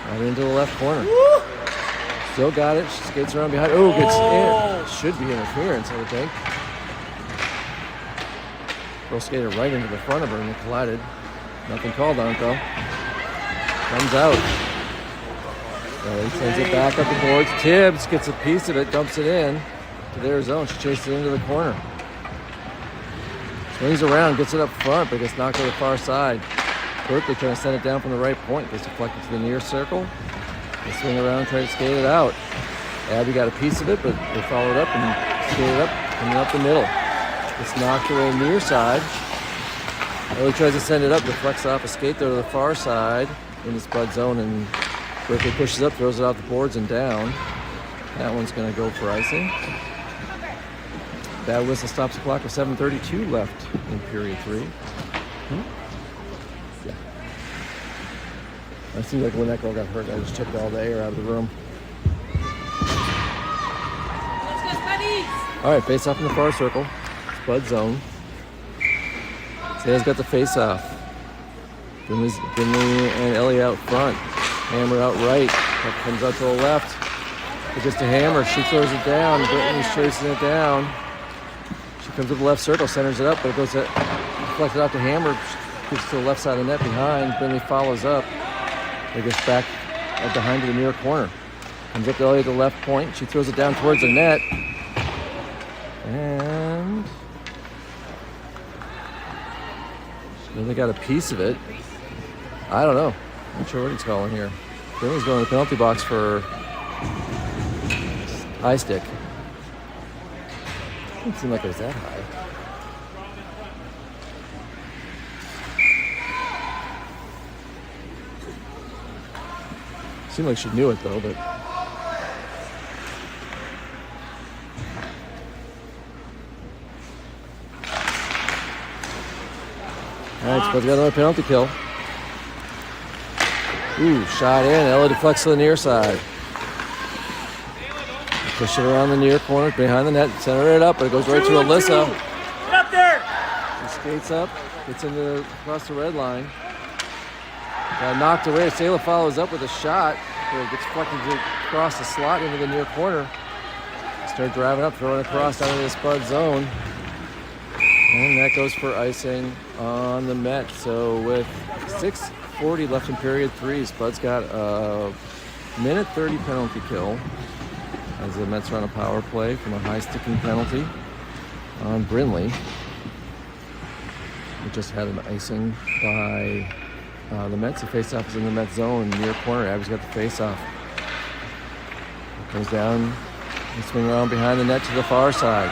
Right into the left corner. Still got it. She skates around behind. Oh, gets in. Should be interference, I would think. Girl skated right into the front of her and it collided. Nothing called on it though. Comes out. He sends it back up the boards. Tibbs gets a piece of it, dumps it in to their zone. She chases it into the corner. Swings around, gets it up front, but gets knocked to the far side. Berkeley trying to send it down from the right point. Gets deflected to the near circle. They swing around, try to skate it out. Abby got a piece of it, but they followed up and skated up, coming up the middle. Gets knocked away near side. Ellie tries to send it up, deflects off a skate there to the far side in the Spud zone, and Berkeley pushes up, throws it off the boards and down. That one's going to go for icing. Bad whistle stops the clock with 7:32 left in period 3. Yeah. That seems like when that girl got hurt, I just took all the air out of the room. Let's go, Spuddies! All right, face off in the far circle. Spud zone. Say's got the face off. Finley and Ellie out front. Hammer out right. That comes out to the left. It gets to Hammer. She throws it down. Brittany's chasing it down. She comes to the left circle, centers it up, but it goes deflected out to Hammer. Gets to the left side of the net behind. Brittany follows up. It gets back behind to the near corner. Comes up to Ellie at the left point. She throws it down towards the net. And then they got a piece of it. I don't know. I'm not sure what he's calling here. Brittany's going to the penalty box for high stick. Didn't seem like it was that high. Seemed like she knew it though, but all right, Spuds got another penalty kill. Ooh, shot in. Ella deflects to the near side. Push it around the near corner, behind the net, center it up, but it goes right to Alyssa. Get up there! She skates up, gets across the red line. Got knocked away. Sayla follows up with a shot, but it gets deflected across the slot into the near corner. Start driving up, throwing across out of the Spud zone. And that goes for icing on the Met. So with 6:40 left in period 3, Spud's got a minute 30 penalty kill as the Mets run a power play from a high sticking penalty on Brindley. We just had an icing by the Mets. The face-off is in the Mets zone, near corner. Abby's got the face-off. It comes down and swing around behind the net to the far side.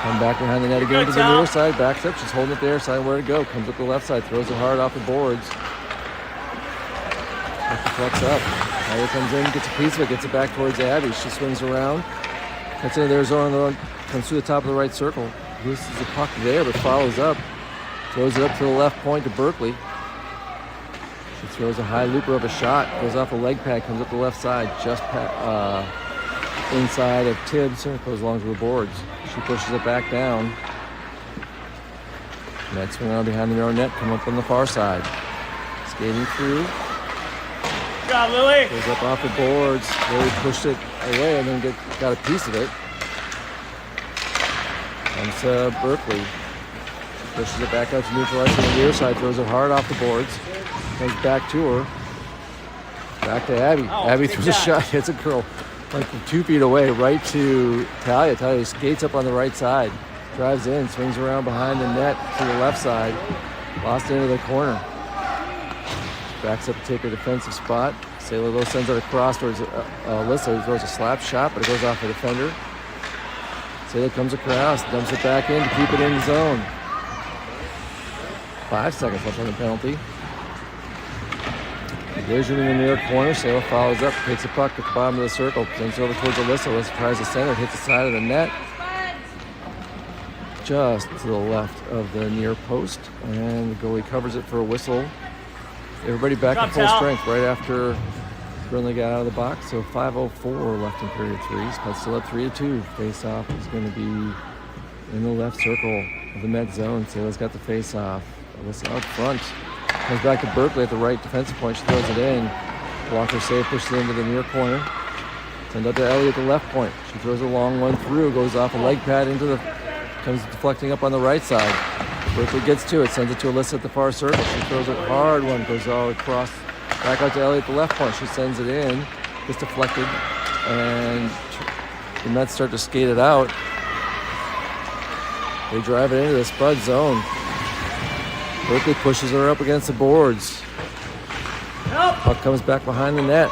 Come back behind the net again to the near side, backs up. She's holding it there, deciding where to go. Comes up the left side, throws it hard off the boards. Flex up. Talia comes in, gets a piece of it, gets it back towards Abby. She swings around, cuts into their zone, comes through the top of the right circle. Loses the puck there, but follows up. Throws it up to the left point to Berkeley. She throws a high looper of a shot, goes off a leg pad, comes up the left side, just inside of Tibbs, and it goes along to the boards. She pushes it back down. Net swing around behind the narrow net, come up on the far side. Skating through. Good job, Lily. Goes up off the boards. Lily pushed it away and then got a piece of it. Comes to Berkeley. Pushes it back out to neutralize on the near side, throws it hard off the boards. Comes back to her. Back to Abby. Abby throws a shot, hits a girl like from 2 feet away, right to Talia. Talia skates up on the right side. Drives in, swings around behind the net to the left side. Lost into the corner. Backs up to take a defensive spot. Sailor Low sends it across towards Alyssa, who throws a slap shot, but it goes off the defender. Sailor comes across, dumps it back in to keep it in the zone. 5 seconds left on the penalty. Division in the near corner. Sailor follows up, takes a puck at the bottom of the circle, sends it over towards Alyssa. Alyssa tries to center, hits the side of the net. Just to the left of the near post, and the goalie covers it for a whistle. Everybody back at full strength right after Burnley got out of the box. So 5:04 left in period 3. Spuds still up 3-2. Face-off is going to be in the left circle of the Met zone. Sailor's got the face-off. Alyssa out front. Comes back to Berkeley at the right defensive point. She throws it in. Walker save, pushes it into the near corner. Send out to Ellie at the left point. She throws a long one through. Goes off a leg pad into the... Comes deflecting up on the right side. Berkeley gets to it, sends it to Alyssa at the far circle. She throws a hard one, goes all across, back out to Ellie at the left point. She sends it in, gets deflected, and the Mets start to skate it out. They drive it into the Spud zone. Berkeley pushes her up against the boards. Puck comes back behind the net.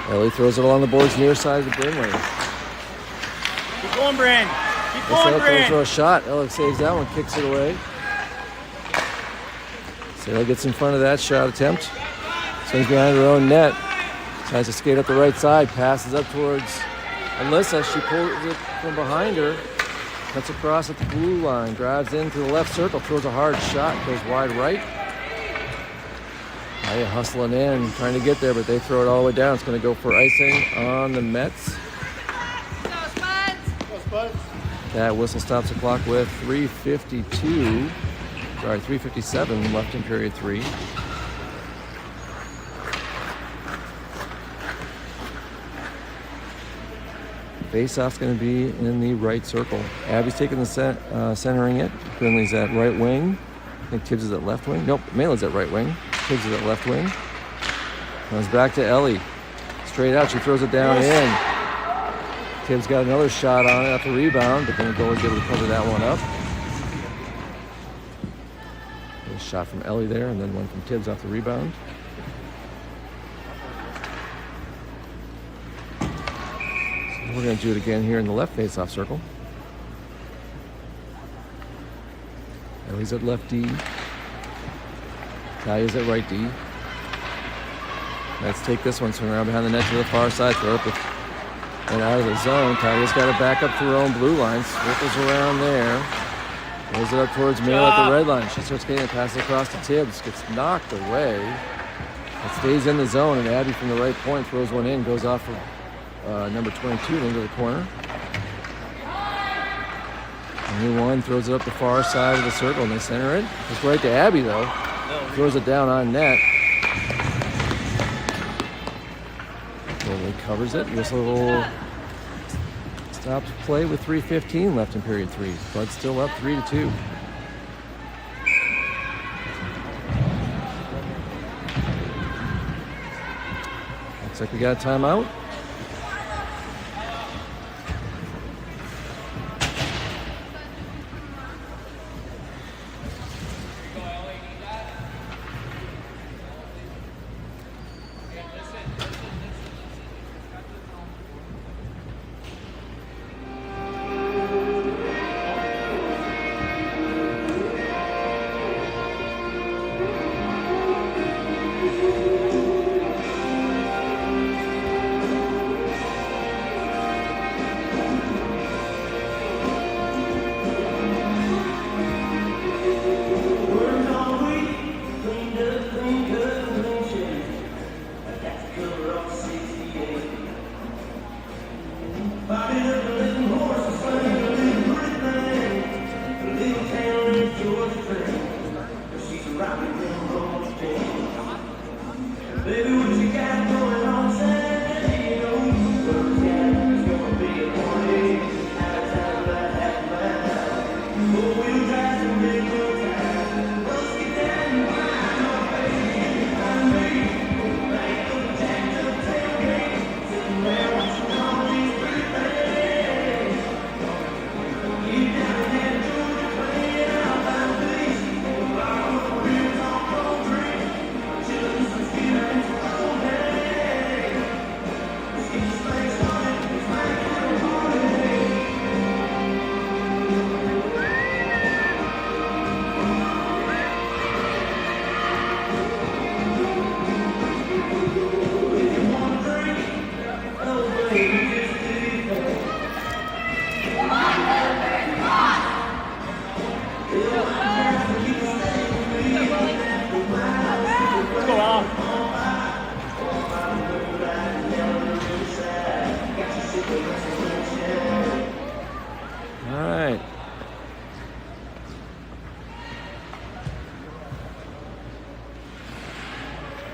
Ellie throws it along the boards near side of the Burnley. Keep going, Brand. Keep going, Sailor Brand. throws a shot. Ellie saves that one, kicks it away. Sailor gets in front of that shot attempt. Swings behind her own net. Tries to skate up the right side. Passes up towards Alyssa. She pulls it from behind her. Cuts across at the blue line. Drives into the left circle. Throws a hard shot. Goes wide right. Aya hustling in, trying to get there, but they throw it all the way down. It's going to go for icing on the Mets. That whistle stops the clock with 3:57 left in period 3. Face-off's going to be in the right circle. Abby's taking the centering it. Brinley's at right wing. I think Tibbs is at left wing. Nope, Malin's at right wing. Tibbs is at left wing. Comes back to Ellie. Straight out, she throws it down in. Tibbs got another shot on it after rebound, but then the goalie's able to cover that one up. A shot from Ellie there, and then one from Tibbs off the rebound. So we're going to do it again here in the left face-off circle. Ellie's at left D. Talia's at right D. Let's take this one, swing around behind the net to the far side, throw it up and out of the zone. Talia's got to back up to her own blue line, circles around there, throws it up towards Mail at the red line. She starts getting it, passes across to Tibbs, gets knocked away. It stays in the zone, and Abby from the right point throws one in, goes off of number 22 into the corner. Only one throws it up the far side of the circle, and they center it. It's right to Abby, though. Throws it down on net. Goalie covers it. Whistle stops play with 3:15 left in period 3. But still up 3-2. Looks like we got a timeout.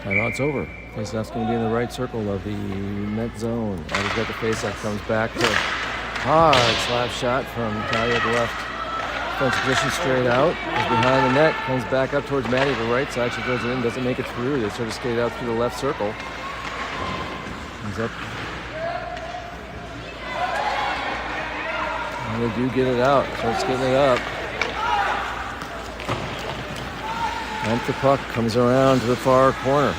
Timeout's over. Face-off's going to be in the right circle of the net zone. Abby's got the face-off. Comes back to hard slap shot from Talia at the left. Defensive position straight out. Goes behind the net. Comes back up towards Maddie. The right side. She goes in. Doesn't make it through. They sort of skate out through the left circle. Comes up. And they do get it out. Starts getting it up. And the puck comes around to the far corner.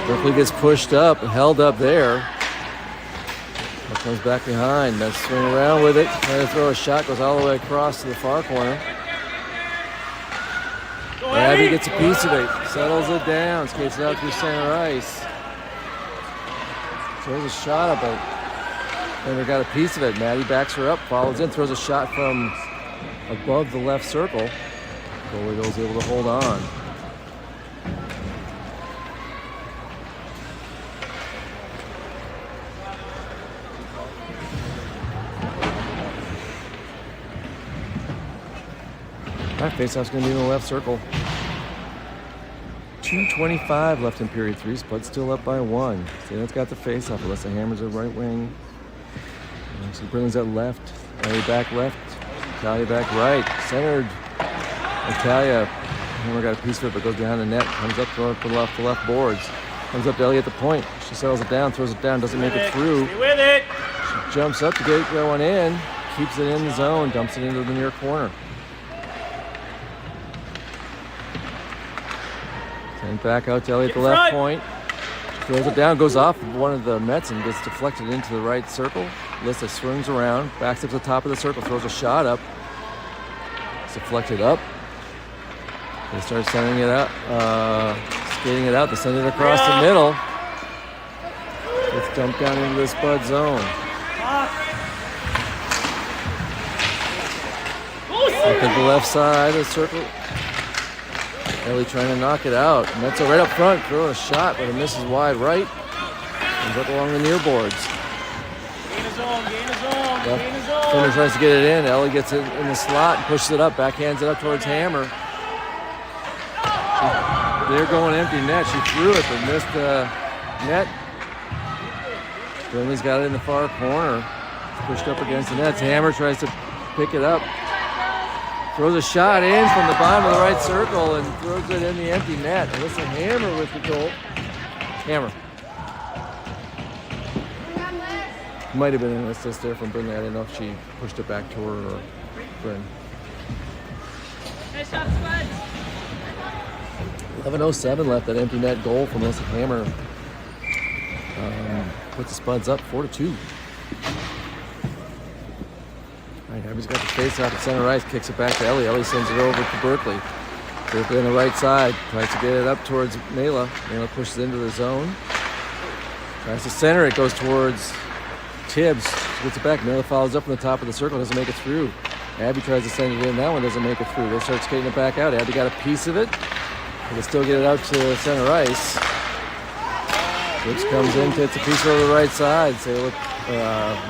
Berkeley gets pushed up, held up there. Puck comes back behind. Let's swing around with it. Trying to throw a shot, goes all the way across to the far corner. Abby gets a piece of it, settles it down, skates it out through center ice. Throws a shot up it. And they got a piece of it. Maddie backs her up, follows in, throws a shot from above the left circle. Goalie goes able to hold on. That faceoff's going to be in the left circle. 2:25 left in period 3. Spuds still up by 1. Stan's got the faceoff. Alyssa Hammers at right wing. So Britain's at left. Ellie back left. Talia back right. Centered. Talia. Hammer got a piece of it, but goes behind the net. Comes up to the left boards. Comes up to Ellie at the point. She settles it down, throws it down, doesn't make it through. Stay with it. She jumps up to get it going in. Keeps it in the zone. Dumps it into the near corner. And back out to Ellie at the left point. Throws it down, goes off one of the Mets and gets deflected into the right circle. Alyssa swings around, backs up to the top of the circle, throws a shot up. It's deflected up. They start sending it out, skating it out. They send it across the middle. It's dumped down into the Spud zone. Look at the left side of the circle. Ellie trying to knock it out. Mets are right up front, throwing a shot, but it misses wide right. Comes up along the near boards. Gain a zone, gain a zone, gain a zone. Finner tries to get it in. Ellie gets it in the slot and pushes it up, backhands it up towards Hammer. They're going empty net. She threw it, but missed the net. Burnley's got it in the far corner. Pushed up against the nets. Hammer tries to pick it up. Throws a shot in from the bottom of the right circle and throws it in the empty net. Alyssa Hammer with the goal. Hammer. Might have been an assist there from Burnley. I don't know if she pushed it back to her or Bryn. Nice shot, Spuds. 11:07 left. That empty net goal from Alyssa Hammer puts the Spuds up 4-2. Abby's got the face off at center ice, kicks it back to Ellie. Ellie sends it over to Berkeley. Berkeley on the right side, tries to get it up towards Mela. Mela pushes into the zone. Tries to center it, goes towards Tibbs. She gets it back. Mela follows up from the top of the circle, doesn't make it through. Abby tries to send it in. That one doesn't make it through. They start skating it back out. Abby got a piece of it. They still get it out to center ice. Tibbs comes in, gets a piece over the right side.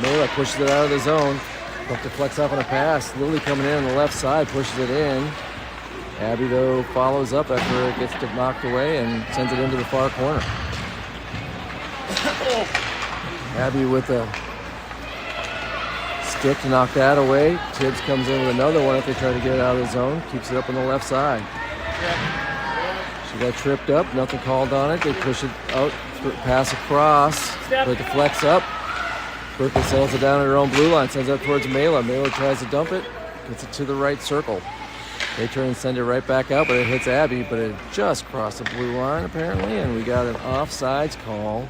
Mela pushes it out of the zone. Puck deflects off on a pass. Lily coming in on the left side, pushes it in. Abby, though, follows up after it gets knocked away and sends it into the far corner. Abby with a stick to knock that away. Tibbs comes in with another one if they try to get it out of the zone. Keeps it up on the left side. She got tripped up. Nothing called on it. They push it out, pass across. But it deflects up. Berkeley settles it down at her own blue line, sends it up towards Mela. Mela tries to dump it, gets it to the right circle. They turn and send it right back out, but it hits Abby, but it just crossed the blue line apparently, and we got an offsides call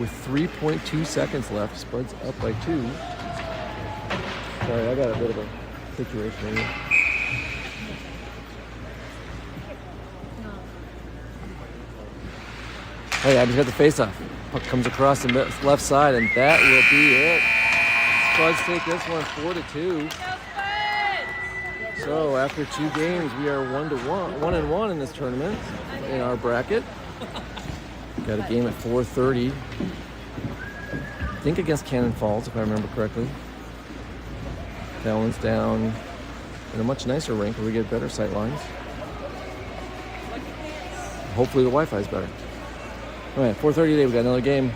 with 3.2 seconds left. Spuds up by 2. Sorry, I got a bit of a situation here. Hey, Abby's got the face-off. Puck comes across the left side, and that will be it. Spuds take this one 4-2. So after 2 games, we are 1-1 in this tournament in our bracket. Got a game at 4:30. I think against Cannon Falls, if I remember correctly. That one's down in a much nicer rink where we get better sight lines. Hopefully the Wi-Fi is better. All right, 4:30 today. We got another game.